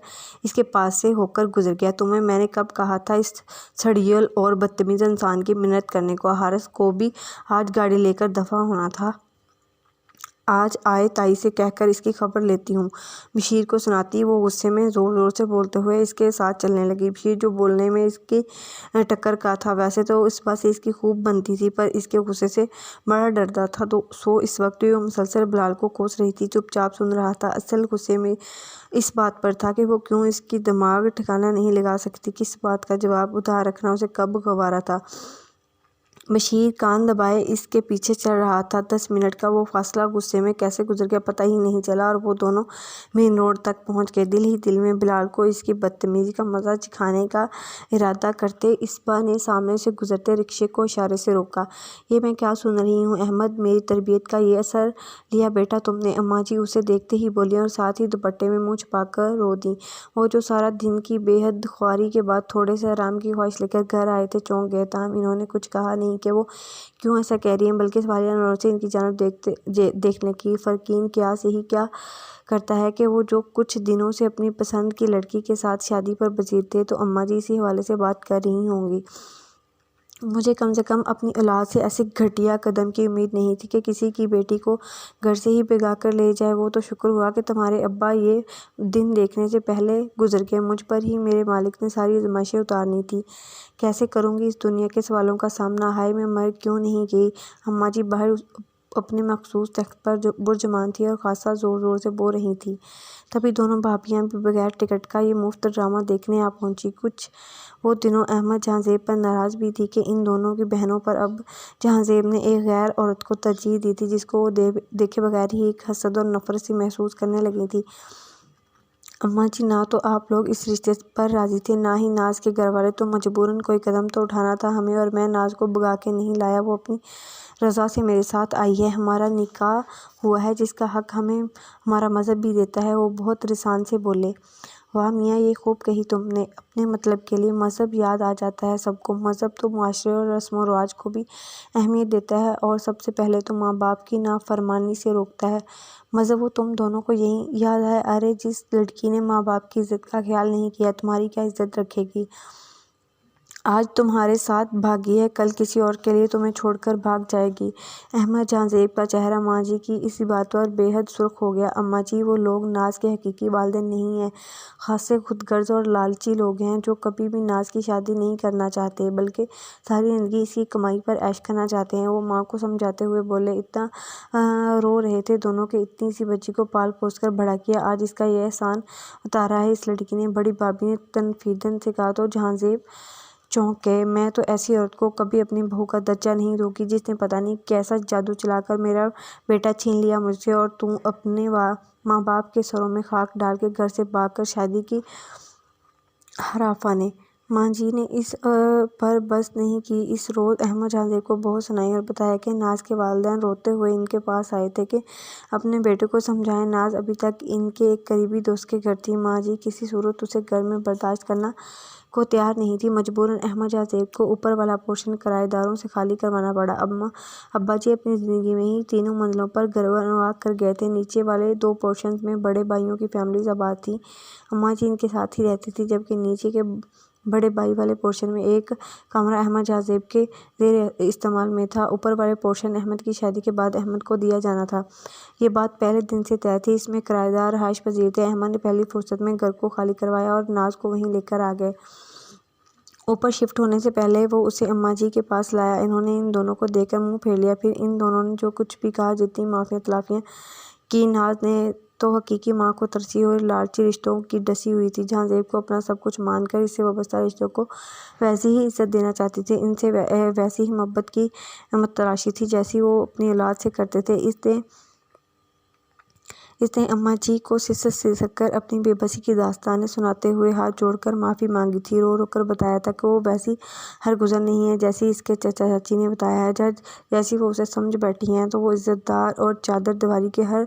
اس کے پاس سے ہو کر گزر گیا۔ تمہیں میں نے کب کہا تھا اس چھڑیل اور بدتمیز انسان کی منت کرنے کو؟ حارث کو بھی آج گاڑی لے کر دفع ہونا تھا۔ آج آئے تائی سے کہہ کر اس کی خبر لیتی ہوں، بشیر کو سناتی وہ غصے میں زور زور سے بولتے ہوئے اس کے ساتھ چلنے لگی۔ بشیر جو بولنے میں اس کی ٹکر کا تھا، ویسے تو اسبا سے اس کی خوب بنتی تھی، پر اس کے غصے سے بڑا ڈرتا تھا، سو اس وقت بھی وہ مسلسل بلال کو کوس رہی تھی، چپ چاپ سن رہا تھا۔ اصل غصے میں اس بات پر تھا کہ وہ کیوں اس کی دماغ ٹھکانہ نہیں لگا سکتی، کس بات کا جواب ادھار رکھنا اسے کب گوارا تھا۔ بشیر کان دبائے اس کے پیچھے چل رہا تھا۔ 10 منٹ کا وہ فاصلہ غصے میں کیسے گزر گیا پتہ ہی نہیں چلا اور وہ دونوں مین روڈ تک پہنچ گئے۔ دل ہی دل میں بلال کو اس کی بدتمیزی کا مزہ چکھانے کا ارادہ کرتے اسبا نے سامنے سے گزرتے رکشے کو اشارے سے روکا۔ یہ میں کیا سن رہی ہوں احمد، میری تربیت کا یہ اثر لیا بیٹا تم نے؟ اماں جی اسے دیکھتے ہی بولیں اور ساتھ ہی دوپٹے میں منہ چھپا کر رو دیں۔ وہ جو سارا دن کی بے حد خواری کے بعد تھوڑے سے آرام کی خواہش لے کر گھر آئے تھے چونک گئے۔ تاہم انہوں نے کچھ کہا نہیں کہ وہ کیوں ایسا کہہ رہی ہیں، بلکہ سوالیہ نظروں سے ان کی جانب دیکھنے لگیں۔ فرقین قیاس یہی کیا کرتا ہے کہ وہ جو کچھ دنوں سے اپنی پسند کی لڑکی کے ساتھ شادی پر بضیر تھے تو اماں جی اسی حوالے سے بات کر رہی ہوں گی۔ مجھے کم سے کم اپنی اولاد سے ایسے گھٹیا قدم کی امید نہیں تھی کہ کسی کی بیٹی کو گھر سے ہی بھگا کر لے جائے۔ وہ تو شکر ہوا کہ تمہارے ابا یہ دن دیکھنے سے پہلے گزر گئے۔ مجھ پر ہی میرے مالک نے ساری آزمائشیں اتارنی تھیں۔ کیسے کروں گی اس دنیا کے سوالوں کا سامنا؟ ہائے میں مر کیوں نہیں گئی؟ اماں جی باہر اپنے مخصوص تخت پر برجمان تھیں اور خاصا زور زور سے بول رہی تھیں۔ تبھی دونوں بھابیاں بھی بغیر ٹکٹ کا یہ مفت ڈرامہ دیکھنے آ پہنچی۔ کچھ وہ دنوں احمد جہاں زیب پر ناراض بھی تھی کہ ان دونوں کی بہنوں پر اب جہاں زیب نے ایک غیر عورت کو ترجیح دی تھی جس کو وہ دیکھے بغیر ہی ایک حسد اور نفرت سی محسوس کرنے لگی تھی۔ اماں جی نہ تو آپ لوگ اس رشتے پر راضی تھے نہ ہی ناز کے گھر والے، تو مجبوراً کوئی قدم تو اٹھانا تھا ہمیں، اور میں ناز کو بھگا کے نہیں لایا، وہ اپنی رضا سے میرے ساتھ آئی ہے۔ ہمارا نکاح ہوا ہے جس کا حق ہمیں ہمارا مذہب بھی دیتا ہے۔ وہ بہت رسان سے بولے۔ واہ میاں یہ خوب کہی تم نے۔ اپنے مطلب کے لیے مذہب یاد آ جاتا ہے سب کو۔ مذہب تو معاشرے اور رسم و رواج کو بھی اہمیت دیتا ہے اور سب سے پہلے تو ماں باپ کی نافرمانی سے روکتا ہے۔ مذہب وہ تم دونوں کو یہی یاد ہے؟ ارے جس لڑکی نے ماں باپ کی عزت کا خیال نہیں کیا تمہاری کیا عزت رکھے گی؟ آج تمہارے ساتھ بھاگی ہے، کل کسی اور کے لیے تمہیں چھوڑ کر بھاگ جائے گی۔ احمد جہاں زیب کا چہرہ ماں جی کی اسی بات پر بے حد سرخ ہو گیا۔ اماں جی وہ لوگ ناز کے حقیقی والدین نہیں ہیں، خاصے خود غرض اور لالچی لوگ ہیں جو کبھی بھی ناز کی شادی نہیں کرنا چاہتے بلکہ ساری زندگی اس کی کمائی پر عیش کرنا چاہتے ہیں۔ وہ ماں کو سمجھاتے ہوئے بولے۔ اتنا رو رہے تھے دونوں کہ اتنی سی بچی کو پال پوس کر بڑا کیا، آج اس کا یہ احسان اتارا ہے اس لڑکی نے۔ بڑی بھابی نے تنقیداً سے کہا تو جہاں زیب چونک گئے۔ میں تو ایسی عورت کو کبھی اپنی بہو کا درجہ نہیں دوں گی جس نے پتہ نہیں کیسا جادو چلا کر میرا بیٹا چھین لیا مجھ سے، اور تو اپنے ماں باپ کے سروں میں خاک ڈال کے گھر سے بھاگ کر شادی کی۔ ہرافا نے ماں جی نے اس پر بس نہیں کی۔ اس روز احمد جہاں زیب کو بہت سنائی اور بتایا کہ ناز کے والدین روتے ہوئے ان کے پاس آئے تھے کہ اپنے بیٹے کو سمجھائیں۔ ناز ابھی تک ان کے ایک قریبی دوست کے گھر تھی۔ ماں جی کسی صورت اسے گھر میں برداشت کرنا کو تیار نہیں تھی۔ مجبوراً احمد جہاں زیب کو اوپر والا پورشن کرایہ داروں سے خالی کروانا پڑا۔ ابا جی اپنی زندگی میں ہی 3 منزلوں پر گھر بنوا کر گئے تھے۔ نیچے والے 2 پورشنز میں بڑے بھائیوں کی فیملیز آباد تھیں۔ اماں جی ان کے ساتھ ہی رہتی تھیں جبکہ نیچے کے بڑے بھائی والے پورشن میں ایک کمرہ احمد جہاں زیب کے زیر استعمال میں تھا۔ اوپر والے پورشن احمد کی شادی کے بعد احمد کو دیا جانا تھا۔ یہ بات پہلے دن سے طے تھی۔ اس میں کرایہ دار رہائش پذیر تھے۔ احمد نے پہلی فرصت میں گھر کو خالی کروایا اور ناز کو وہیں لے کر آ گئے۔ اوپر شفٹ ہونے سے پہلے وہ اسے اماں جی کے پاس لایا۔ انہوں نے ان دونوں کو دیکھ کر منہ پھیر لیا۔ پھر ان دونوں نے جو کچھ بھی کہا، جتنی معافیاں تلافیاں کی، ناز نے تو حقیقی ماں کو ترسی اور لالچی رشتوں کی ڈسی ہوئی تھی۔ جہاں زیب کو اپنا سب کچھ مان کر اس سے وابستہ رشتوں کو ویسی ہی عزت دینا چاہتی تھی، ان سے ویسی ہی محبت کی تلاشی تھی جیسی وہ اپنی اولاد سے کرتے تھے۔ اس نے اماں جی کو سسک کر اپنی بے بسی کی داستانیں سناتے ہوئے ہاتھ جوڑ کر معافی مانگی تھی، رو رو کر بتایا تھا کہ وہ ویسی ہرگزر نہیں ہے جیسی اس کے چچا چاچی نے بتایا ہے۔ جیسی وہ اسے سمجھ بیٹھی ہیں تو وہ عزت دار اور چادر دیواری کے ہر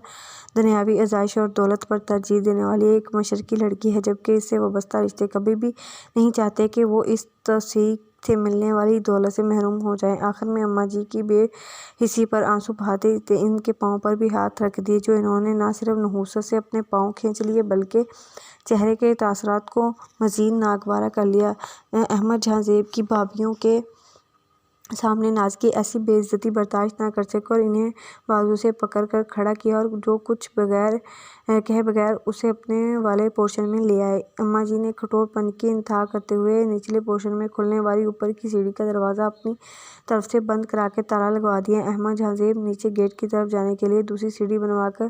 دنیاوی آزائش اور دولت پر ترجیح دینے والی ایک مشرقی لڑکی ہے، جبکہ اس سے وابستہ رشتے کبھی بھی نہیں چاہتے کہ وہ اس توثیق سے ملنے والی دولت سے محروم ہو جائیں۔ آخر میں اماں جی کی بے حسی پر آنسو بہاتے ان کے پاؤں پر بھی ہاتھ رکھ دیے، جو انہوں نے نہ صرف نحوست سے اپنے پاؤں کھینچ لیے بلکہ چہرے کے تاثرات کو مزید ناگوارا کر لیا۔ احمد جہاں زیب کی بھابیوں کے سامنے ناز کی ایسی بے عزتی برداشت نہ کر سکے اور انہیں بازو سے پکڑ کر کھڑا کیا اور جو کچھ کہے بغیر اسے اپنے والے پورشن میں لے آئے۔ اماں جی نے کٹھور پن کی انتہا کرتے ہوئے نچلے پورشن میں کھلنے والی اوپر کی سیڑھی کا دروازہ اپنی طرف سے بند کرا کے تالا لگوا دیا۔ احمد جہاں زیب نیچے گیٹ کی طرف جانے کے لیے دوسری سیڑھی بنوا کر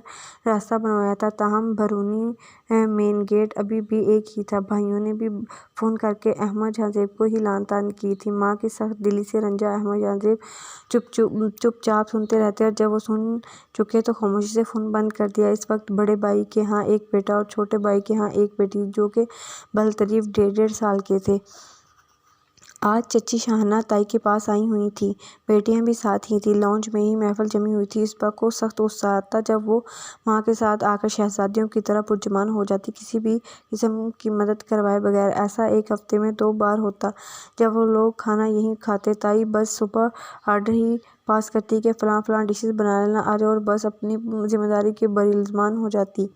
راستہ بنوایا تھا، تاہم بیرونی مین گیٹ ابھی بھی ایک ہی تھا۔ بھائیوں نے بھی فون کر کے احمد جہاں زیب کو ہی لان تان کی تھی۔ ماں کی سخت دلی سے رنجا احمد جہاں زیب چپ چاپ سنتے رہتے اور جب وہ سن چکے تو خاموشی سے فون بند کر دیا۔ اس وقت بڑے بھائی کے ہاں ایک بیٹا اور چھوٹے بھائی کے ہاں ایک بیٹی جو کہ بالتریف 1.5 سال کے تھے۔ آج چچی شاہانہ تائی کے پاس آئی ہوئی تھیں، بیٹیاں بھی ساتھ ہی تھیں۔ لاؤنج میں ہی محفل جمی ہوئی تھی۔ اسبا کو سخت غصہ آتا جب وہ ماں کے ساتھ آ کر شہزادیوں کی طرح پرجمان ہو جاتی، کسی بھی قسم کی مدد کروائے بغیر۔ ایسا ایک ہفتے میں 2 بار ہوتا جب وہ لوگ کھانا یہیں کھاتے۔ تائی بس صبح آرڈر ہی پاس کرتی کہ فلاں فلاں ڈشز بنا لینا آج اور بس اپنی ذمہ داری کی بریلمان ہو جاتی۔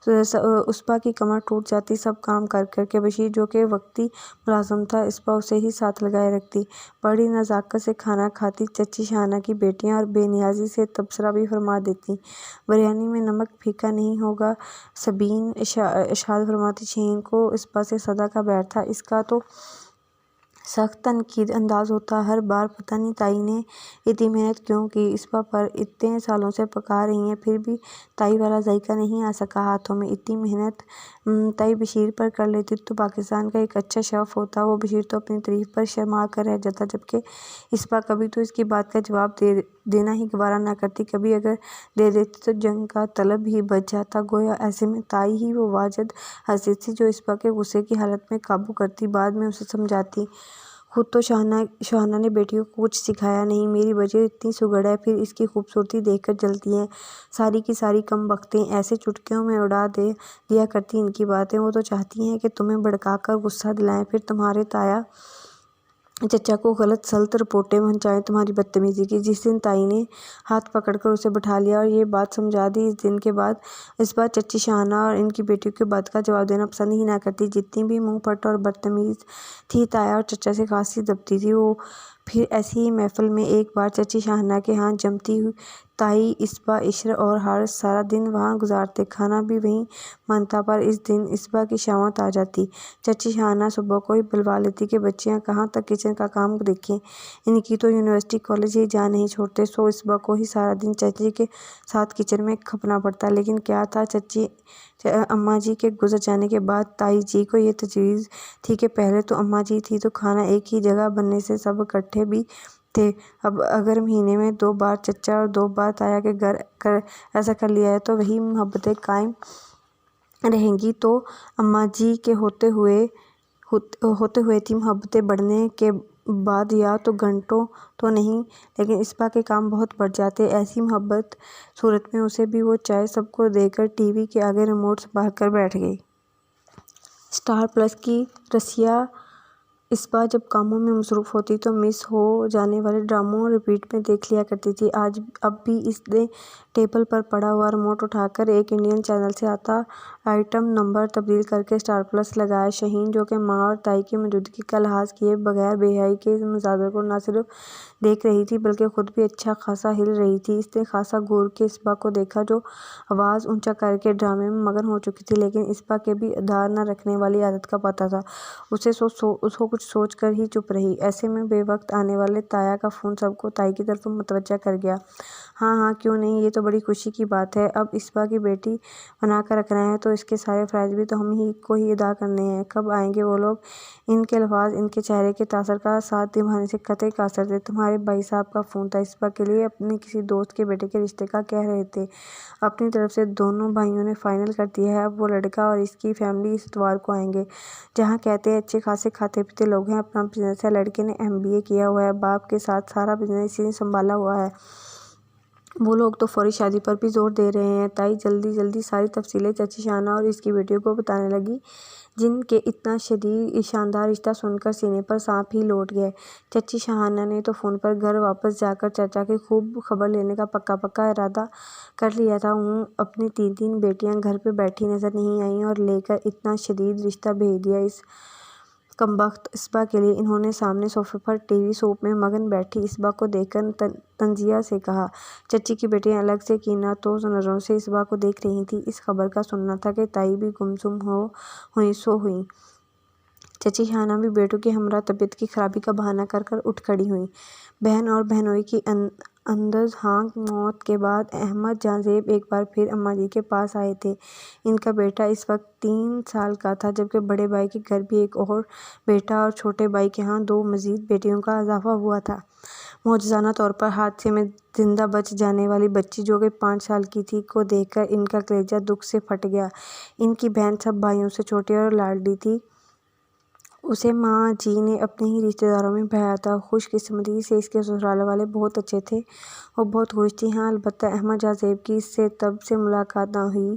اسبا کی کمر ٹوٹ جاتی سب کام کر کر کے۔ بشیر جو کہ وقتی ملازم تھا، اسبا اسے ہی ساتھ لگائے رکھتی۔ بڑی نزاکت سے کھانا کھاتی۔ چچی شاہانہ کی بیٹیاں اور بے نیازی سے تبصرہ بھی فرما دیتیں، بریانی میں نمک پھیکا نہیں ہوگا۔ سبین ارشاد فرماتی، شہین کو اسبا سے صدا کا بیٹھ تھا، اس کا تو سخت تنقیدی انداز ہوتا ہر بار۔ پتہ نہیں تائی نے اتنی محنت کیوں کی اسبا پر، اتنے سالوں سے پکا رہی ہیں پھر بھی تائی والا ذائقہ نہیں آ سکا ہاتھوں میں۔ اتنی محنت تائی بشیر پر کر لیتی تو پاکستان کا ایک اچھا شیف ہوتا۔ وہ بشیر تو اپنی تعریف پر شرما کر رہ جاتا، جبکہ اسبا کبھی تو اس کی بات کا جواب دینا ہی گوارا نہ کرتی، کبھی اگر دے دیتی تو جنگ کا طلب ہی بچ جاتا۔ گویا ایسے میں تائی ہی وہ واجد حیثیت تھی جو اسبا کے غصے کی حالت میں قابو کرتی، بعد میں اسے سمجھاتی۔ خود تو شاہانہ نے بیٹیوں کو کچھ سکھایا نہیں، میری وجہ اتنی سگڑ ہے، پھر اس کی خوبصورتی دیکھ کر جلتی ہیں، ساری کی ساری کم بختیں، ایسے چٹکیوں میں اڑا دیا کرتی ان کی باتیں۔ وہ تو چاہتی ہیں کہ تمہیں بھڑکا کر غصہ دلائیں، پھر تمہارے تایا چچا کو غلط سلط رپورٹیں پہنچائیں تمہاری بدتمیزی کی۔ جس دن تائی نے ہاتھ پکڑ کر اسے بٹھا لیا اور یہ بات سمجھا دی، اس دن کے بعد اسبا چچی شاہانہ اور ان کی بیٹیوں کی بات کا جواب دینا پسند ہی نہ کرتی۔ جتنی بھی منہ پھٹ اور بدتمیز تھی تایا اور چچا سے خاصی دبتی تھی وہ۔ پھر ایسی ہی محفل میں ایک بار چچی شاہانہ کے ہاں جمتی تائی اسبا عشر اور حارث سارا دن وہاں گزارتے، کھانا بھی وہیں بنتا، پر اس دن اسبا کی شامت آ جاتی۔ چچی شاہانہ صبح کو ہی بلوا لیتی کہ بچیاں کہاں تک کچن کا کام دیکھیں، ان کی تو یونیورسٹی کالج ہی جا نہیں چھوڑتے۔ سو اسبا کو ہی سارا دن چچی کے ساتھ کچن میں کھپنا پڑتا۔ لیکن کیا تھا، اماں جی کے گزر جانے کے بعد تائی جی کو یہ تجویز تھی کہ پہلے تو اماں جی تھی تو کھانا ایک ہی جگہ بننے سے سب اکٹھے بھی تھے، اب اگر مہینے میں 2 بار چچا اور 2 بار تایا کے گھر ایسا کر لیا ہے تو وہی محبتیں قائم رہیں گی۔ تو اماں جی کے ہوتے ہوئے تھی محبتیں بڑھنے کے بعد یا تو گھنٹوں تو نہیں، لیکن اسبا کے کام بہت بڑھ جاتے۔ ایسی محبت صورت میں اسے بھی وہ چائے سب کو دے کر ٹی وی کے آگے ریموٹ سنبھال کر بیٹھ گئی۔ اسٹار پلس کی رسیا اسبا جب کاموں میں مصروف ہوتی تو مس ہو جانے والے ڈراموں ریپیٹ میں دیکھ لیا کرتی تھی۔ اب بھی اس نے ٹیبل پر پڑا ہوا ریموٹ اٹھا کر ایک انڈین چینل سے آتا آئٹم نمبر تبدیل کر کے اسٹار پلس لگایا۔ شہین جو کہ ماں اور تائی کی موجودگی کا لحاظ کیے بغیر بے حیائی کے اس منظر کو نہ صرف دیکھ رہی تھی بلکہ خود بھی اچھا خاصا ہل رہی تھی۔ اس نے خاصا غور کے اسبا کو دیکھا جو آواز اونچا کر کے ڈرامے میں مگن ہو چکی تھی، لیکن اسبا کے بھی دھار نہ رکھنے والی عادت کا پتہ تھا، اس کو کچھ سوچ کر ہی چپ رہی۔ ایسے میں بے وقت آنے والے تایا کا فون سب کو تائی کی طرف متوجہ کر گیا۔ ہاں ہاں کیوں نہیں، یہ تو بڑی خوشی کی بات ہے، اب اسبا کی بیٹی بنا کر رکھنا ہے تو اس کے سارے فرائض بھی تو ہم ہی کو ہی ادا کرنے ہیں، کب آئیں گے وہ لوگ۔ ان کے الفاظ ان کے چہرے کے تاثر کا ساتھ نبھانے سے قطعی قاصر تھے۔ تمہارے بھائی صاحب کا فون تھا، اسبا کے لیے اپنے کسی دوست کے بیٹے کے رشتے کا کہہ رہے تھے۔ اپنی طرف سے دونوں بھائیوں نے فائنل کر دیا ہے، اب وہ لڑکا اور اس کی فیملی اس اتوار کو آئیں گے۔ جہاں کہتے ہیں اچھے خاصے کھاتے پیتے لوگ ہیں، اپنا بزنس ہے، لڑکے نے MBA کیا ہوا ہے، باپ کے ساتھ سارا بزنس اسی نے سنبھالا ہوا ہے، وہ لوگ تو فوری شادی پر بھی زور دے رہے ہیں۔ تائی جلدی جلدی ساری تفصیلیں چچی شاہانہ اور اس کی بیٹیوں کو بتانے لگی، جن کے اتنا شاندار رشتہ سن کر سینے پر سانپ ہی لوٹ گئے۔ چچی شاہانہ نے تو فون پر گھر واپس جا کر چچا کی خوب خبر لینے کا پکا ارادہ کر لیا تھا۔ اپنی 3 بیٹیاں گھر پہ بیٹھی نظر نہیں آئیں اور لے کر اتنا شدید رشتہ بھیج دیا اس کمبخت اسبا کے لیے۔ انہوں نے سامنے صوفے پر ٹی وی سوپ میں مگن بیٹھی اسبا کو دیکھ کر تنزیہ سے کہا۔ چچی کی بیٹیاں الگ سے کینہ توز نظروں سے اسبا کو دیکھ رہی تھیں۔ اس خبر کا سننا تھا کہ تائی بھی گمسم ہوئیں سو ہوئیں۔ چچی شاہانہ بھی بیٹوں کے ہمراہ طبیعت کی خرابی کا بہانہ کر کر اٹھ کھڑی ہوئیں۔ بہن اور بہنوئی کی انداز ہانک موت کے بعد احمد جان زیب ایک بار پھر اماں جی کے پاس آئے تھے۔ ان کا بیٹا اس وقت 3 سال کا تھا، جبکہ بڑے بھائی کے گھر بھی ایک اور بیٹا اور چھوٹے بھائی کے ہاں 2 مزید بیٹیوں کا اضافہ ہوا تھا۔ معجزانہ طور پر حادثے میں زندہ بچ جانے والی بچی، جو کہ 5 سال کی تھی، کو دیکھ کر ان کا کلیجہ دکھ سے پھٹ گیا۔ ان کی بہن سب بھائیوں سے چھوٹی اور لاڈلی تھی۔ اسے ماں جی نے اپنے ہی رشتہ داروں میں بھیجا تھا۔ خوش قسمتی سے اس کے سسرال والے بہت اچھے تھے۔ وہ بہت خوش تھی۔ ہاں، البتہ احمد جان زیب کی اس سے تب سے ملاقات نہ ہوئی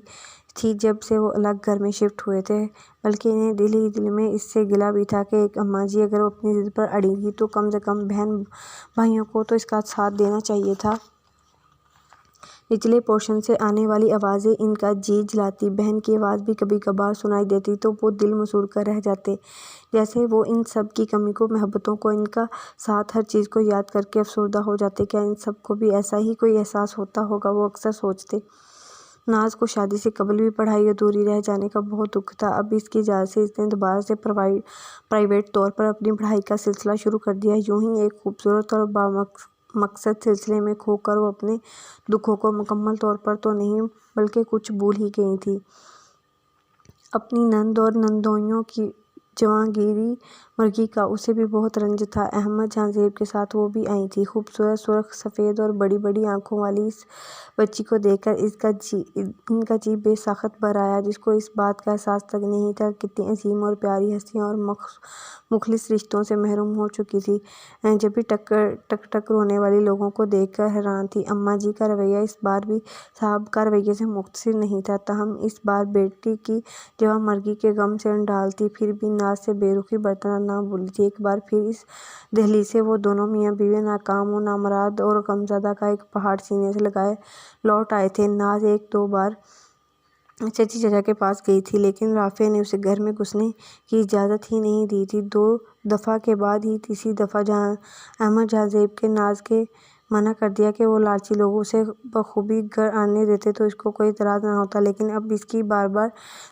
تھی جب سے وہ الگ گھر میں شفٹ ہوئے تھے، بلکہ انہیں دل ہی دل میں اس سے گلہ بھی تھا کہ ایک اماں جی اگر وہ اپنی ضد پر اڑی تھیں تو کم سے کم بہن بھائیوں کو تو اس کا ساتھ دینا چاہیے تھا۔ نچلے پورشن سے آنے والی آوازیں ان کا جی جلاتی۔ بہن کی آواز بھی کبھی کبھار سنائی دیتی تو وہ دل مسوڑ کر رہ جاتے، جیسے وہ ان سب کی کمی کو، محبتوں کو، ان کا ساتھ، ہر چیز کو یاد کر کے افسردہ ہو جاتے۔ کیا ان سب کو بھی ایسا ہی کوئی احساس ہوتا ہوگا؟ وہ اکثر سوچتے۔ ناز کو شادی سے قبل بھی پڑھائی ادھوری رہ جانے کا بہت دکھ تھا۔ اب اس کی اجازت سے اس نے دوبارہ سے پرائیویٹ طور پر اپنی پڑھائی کا سلسلہ شروع کر دیا۔ یوں ہی ایک خوبصورت اور بامقصد سلسلے میں کھو کر وہ اپنے دکھوں کو مکمل طور پر تو نہیں بلکہ کچھ بھول ہی گئی تھی۔ اپنی نند اور نندوئیوں کی جواں گیری مرگی کا اسے بھی بہت رنج تھا۔ احمد جان زیب کے ساتھ وہ بھی آئی تھی۔ خوبصورت، سرخ سفید اور بڑی بڑی آنکھوں والی اس بچی کو دیکھ کر ان کا جی بے ساخت بھر آیا۔ جس کو اس بات کا احساس تک نہیں تھا کہ کتنی عظیم اور پیاری ہستیاں اور مخلص رشتوں سے محروم ہو چکی تھی۔ جب بھی ٹک ٹک رونے والے لوگوں کو دیکھ کر حیران تھی۔ اماں جی کا رویہ اس بار بھی سابقہ رویے سے مختصر نہیں تھا، تاہم اس بار بیٹی کی جواں مرگی کے غم سے انڈال تھی، پھر بھی ناز سے بے رخی برتنا نہ بھولی تھی۔ ایک بار پھر اس دہلیز سے وہ دونوں میاں بیوی ناکام و نامراد اور غمزدہ کا ایک پہاڑ سینے سے لگائے لوٹ آئے تھے۔ ناز 1-2 بار چچی چچا کے پاس گئی تھی، لیکن رافعہ نے اسے گھر میں گھسنے کی اجازت ہی نہیں دی تھی۔ 2 دفعہ کے بعد ہی تیسری دفعہ احمد جان زیب کے ناز کے منع کر دیا کہ وہ لالچی لوگ اسے بخوبی گھر آنے دیتے تو اس کو کوئی اعتراض نہ ہوتا، لیکن اب اس کی بار بار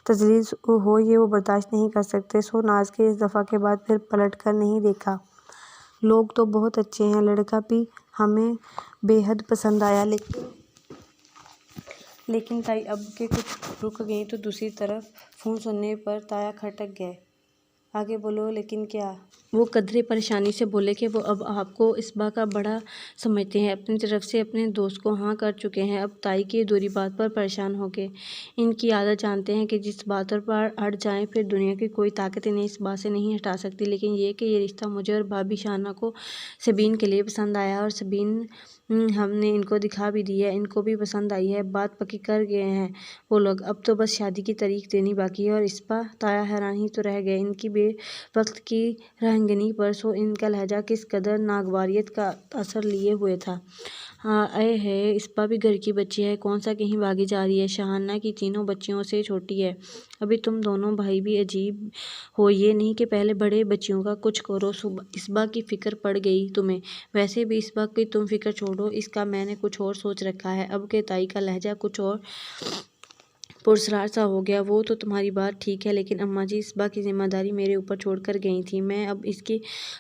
تجلیل ہو یہ وہ برداشت نہیں کر سکتے۔ سو ناز کے اس دفعہ کے بعد پھر پلٹ کر نہیں دیکھا۔ لوگ تو بہت اچھے ہیں، لڑکا بھی ہمیں بے حد پسند آیا، لیکن تائی اب کہ کچھ رک گئیں تو دوسری طرف فون سننے پر تایا کھٹک گئے۔ آگے بولو لیکن کیا؟ وہ قدرے پریشانی سے بولے کہ وہ اب آپ کو اسبا کا بڑا سمجھتے ہیں، اپنی طرف سے اپنے دوست کو ہاں کر چکے ہیں، اب تائی کی ادھوری بات پر پریشان ہو گئے۔ ان کی عادت جانتے ہیں کہ جس بات پر اڑ جائیں پھر دنیا کی کوئی طاقت انہیں اس بات سے نہیں ہٹا سکتی، لیکن یہ کہ یہ رشتہ مجھے اور بھابھی شانہ کو سبین کے لیے پسند آیا اور سبین ہم نے ان کو دکھا بھی دی ہے، ان کو بھی پسند آئی ہے، بات پکی کر گئے ہیں وہ لوگ، اب تو بس شادی کی تاریخ دینی باقی ہے۔ اور اسبا تایا حیران ہی تو رہ گئے ان کی بے وقت کی رہنگنی پر۔ سو ان کا لہجہ کس قدر ناگواریت کا اثر لیے ہوئے تھا۔ اے ہے، اسبا بھی گھر کی بچی ہے، کون سا کہیں بھاگی جا رہی ہے، شاہانہ کی تینوں بچیوں سے چھوٹی ہے، ابھی تم دونوں بھائی بھی عجیب ہو، یہ نہیں کہ پہلے بڑے بچیوں کا کچھ کرو۔ اسبا کی فکر پڑ گئی تمہیں؟ ویسے بھی اسبا کی تم فکر چھوڑو، اس کا میں نے کچھ اور سوچ رکھا ہے۔ اب کہ تائی کا لہجہ کچھ اور پراسرار سا ہو گیا۔ وہ تو تمہاری بات ٹھیک ہے، لیکن اماں جی اسبا کی ذمہ داری میرے اوپر چھوڑ کر گئی تھیں، میں اب اس کے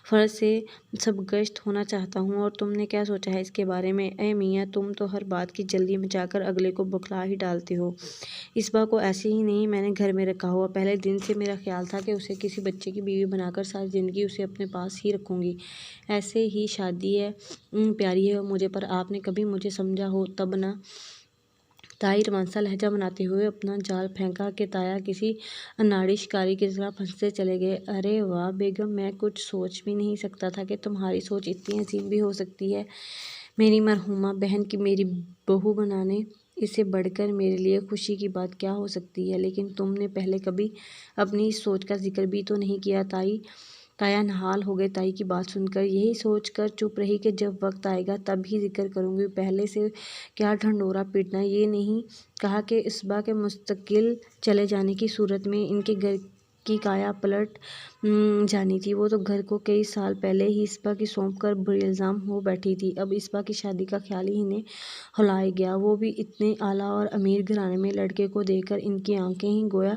فرض سے سرگزشت ہونا چاہتا ہوں، اور تم نے کیا سوچا ہے اس کے بارے میں؟ اے میاں، تم تو ہر بات کی جلدی مچا کر اگلے کو بکھلا ہی ڈالتے ہو۔ اسبا کو ایسے ہی نہیں میں نے گھر میں رکھا ہوا، پہلے دن سے میرا خیال تھا کہ اسے کسی بچے کی بیوی بنا کر ساری زندگی اسے اپنے پاس ہی رکھوں گی۔ ایسے ہی شادی ہے، پیاری ہے مجھے، پر آپ نے کبھی مجھے سمجھا ہو تب نہ۔ تائی رومانسا لہجہ بناتے ہوئے اپنا جال پھینکا کہ تایا کسی اناڑی شکاری کی طرح پھنستے چلے گئے۔ ارے واہ بیگم، میں کچھ سوچ بھی نہیں سکتا تھا کہ تمہاری سوچ اتنی عظیم بھی ہو سکتی ہے میری مرحومہ بہن کی میری بہو بنانے، اس سے بڑھ کر میرے لیے خوشی کی بات کیا ہو سکتی ہے؟ لیکن تم نے پہلے کبھی اپنی اس سوچ کا ذکر بھی تو نہیں کیا۔ تایا نہال ہو گئے تائی کی بات سن کر، یہی سوچ کر چپ رہی کہ جب وقت آئے گا تب ہی ذکر کروں گی، پہلے سے کیا ڈھنڈورا پیٹنا۔ یہ نہیں کہا کہ اسبا کے مستقل چلے جانے کی صورت میں ان کے گھر کی کایا پلٹ جانی تھی۔ وہ تو گھر کو کئی سال پہلے ہی اسبا کی سونپ کر بری الزام ہو بیٹھی تھی، اب اسبا کی شادی کا خیال ہی انہیں ہلائے گیا، وہ بھی اتنے اعلیٰ اور امیر گھرانے میں لڑکے کو دیکھ کر ان کی آنکھیں ہی گویا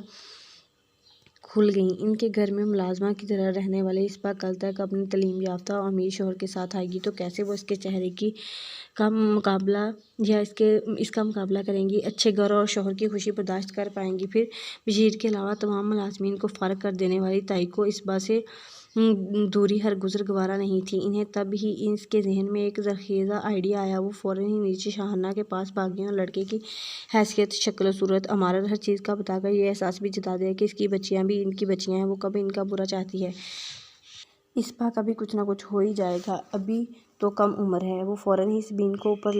کھل گئیں۔ ان کے گھر میں ملازمہ کی طرح رہنے والی اسبا کل تک اپنے تعلیم یافتہ اور امیر شوہر کے ساتھ آئے گی تو کیسے وہ اس کے چہرے کی کا مقابلہ اس کا مقابلہ کریں گی، اچھے گھر اور شوہر کی خوشی برداشت کر پائیں گی۔ پھر بشیر کے علاوہ تمام ملازمین کو فارغ کر دینے والی تائی کو اس بات سے دوری ہرگزر گوارا نہیں تھی۔ انہیں تب ہی اس کے ذہن میں ایک زرخیزہ آئیڈیا آیا۔ وہ فوراً ہی نیچے شاہانہ کے پاس بھاگی اور لڑکے کی حیثیت، شکل و صورت، امارت، ہر چیز کا بتا کر یہ احساس بھی جتا دیا کہ اس کی بچیاں بھی ان کی بچیاں ہیں، وہ کب ان کا برا چاہتی ہے۔ اسبا کا بھی کچھ نہ کچھ ہو ہی جائے گا، ابھی تو کم عمر ہے۔ وہ فوراً ہی سبین کو اوپر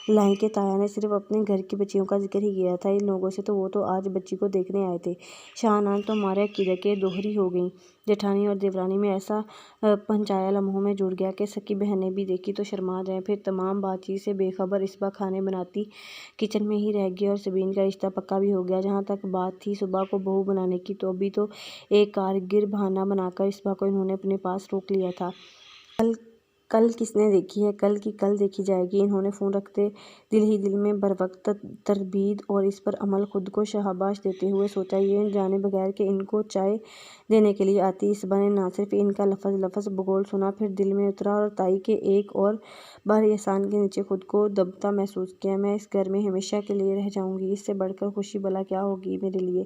لائیں کہ تایا نے صرف اپنے گھر کی بچیوں کا ذکر ہی کیا تھا، ان لوگوں سے تو وہ تو آج بچی کو دیکھنے آئے تھے۔ شاہانہ تو ہمارے عقیدہ کے دوہری ہو گئیں۔ جیٹھانی اور دیورانی میں ایسا پہنچایا لمحوں میں جڑ گیا کہ سکی بہنیں بھی دیکھی تو شرما جائیں۔ پھر تمام بات چیت سے بے خبر اسبا کھانے بناتی کچن میں ہی رہ گئی اور سبین کا رشتہ پکا بھی ہو گیا۔ جہاں تک بات تھی صبح کو بہو بنانے کی، تو ابھی تو ایک کارگر بہانہ بنا کر اسبا کو انہوں نے اپنے پاس روک لیا تھا۔ کل کس نے دیکھی ہے، کل کی کل دیکھی جائے گی۔ انہوں نے فون رکھتے دل ہی دل میں بروقت تردید اور اس پر عمل خود کو شاباش دیتے ہوئے سوچا، یہ جانے بغیر کہ ان کو چائے دینے کے لیے آتی اسبا نے نہ صرف ان کا لفظ بقول سنا، پھر دل میں اترا اور تائی کے ایک اور بار احسان کے نیچے خود کو دبتا محسوس کیا۔ میں اس گھر میں ہمیشہ کے لیے رہ جاؤں گی، اس سے بڑھ کر خوشی بھلا کیا ہوگی میرے لیے۔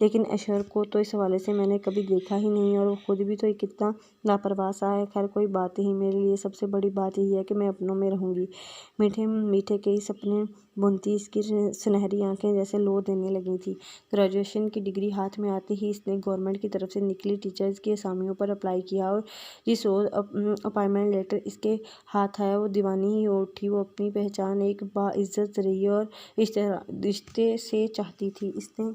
لیکن اشر کو تو اس حوالے سے میں نے کبھی دیکھا ہی نہیں، اور وہ خود بھی تو کتنا لاپرواہ سا ہے۔ خیر کوئی بات نہیں، میرے لیے سب سے بڑی بات یہی ہے کہ میں اپنوں میں رہوں گی۔ میٹھے میٹھے کئی سپنے بنتی اس کی سنہری آنکھیں جیسے لو دینے لگی تھیں۔ گریجویشن کی ڈگری ہاتھ میں آتے ہی اس نے گورنمنٹ کی طرف سے نکلی ٹیچرز کی اسامیوں پر اپلائی کیا، اور جس روز اپائنٹمنٹ لیٹر اس کے ہاتھ آیا وہ دیوانی ہی ہو اٹھی۔ وہ اپنی پہچان ایک باعزت ذریعے اور رشتے سے چاہتی تھی۔ اس نے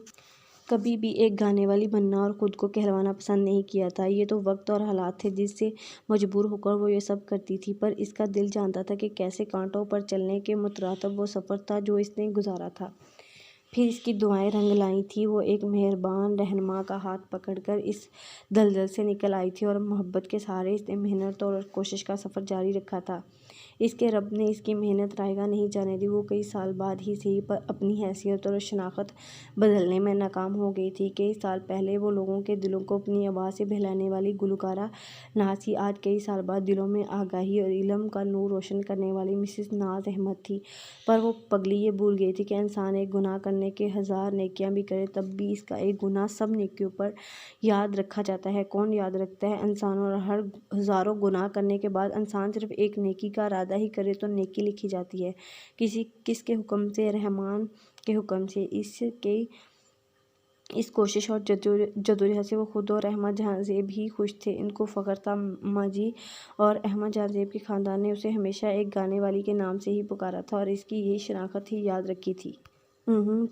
کبھی بھی ایک گانے والی بننا اور خود کو کہلوانا پسند نہیں کیا تھا۔ یہ تو وقت اور حالات تھے جس سے مجبور ہو کر وہ یہ سب کرتی تھی، پر اس کا دل جانتا تھا کہ کیسے کانٹوں پر چلنے کے مترادف وہ سفر تھا جو اس نے گزارا تھا۔ پھر اس کی دعائیں رنگ لائی تھیں۔ وہ ایک مہربان رہنما کا ہاتھ پکڑ کر اس دلدل سے نکل آئی تھی، اور محبت کے سہارے اس نے محنت اور کوشش کا سفر جاری رکھا تھا۔ اس کے رب نے اس کی محنت رائگاں نہیں جانے دی۔ وہ کئی سال بعد ہی صحیح پر اپنی حیثیت اور شناخت بدلنے میں ناکام ہو گئی تھی۔ کئی سال پہلے وہ لوگوں کے دلوں کو اپنی آواز سے بہلانے والی گلوکارہ نازی، آج کئی سال بعد دلوں میں آگاہی اور علم کا نور روشن کرنے والی مسز ناز احمد تھی۔ پر وہ پگلی یہ بھول گئی تھی کہ انسان ایک گناہ کرنے کے ہزار نیکیاں بھی کرے تب بھی اس کا ایک گناہ سب نیکیوں پر یاد رکھا جاتا ہے۔ کون یاد رکھتا ہے انسانوں، اور ہر ہزاروں گناہ کرنے کے بعد انسان صرف ایک نیکی کا ارادہ ہی کرے تو نیکی لکھی جاتی ہے۔ کس کے حکم سے؟ رحمان کے حکم سے۔ اس کوشش اور جدوجہد سے وہ خود اور احمد جہاں زیب ہی خوش تھے۔ ان کو فخر تھا اماں جی اور احمد جہاں زیب کے خاندان نے اسے ہمیشہ ایک گانے والی کے نام سے ہی پکارا تھا، اور اس کی یہی شناخت ہی یاد رکھی تھی۔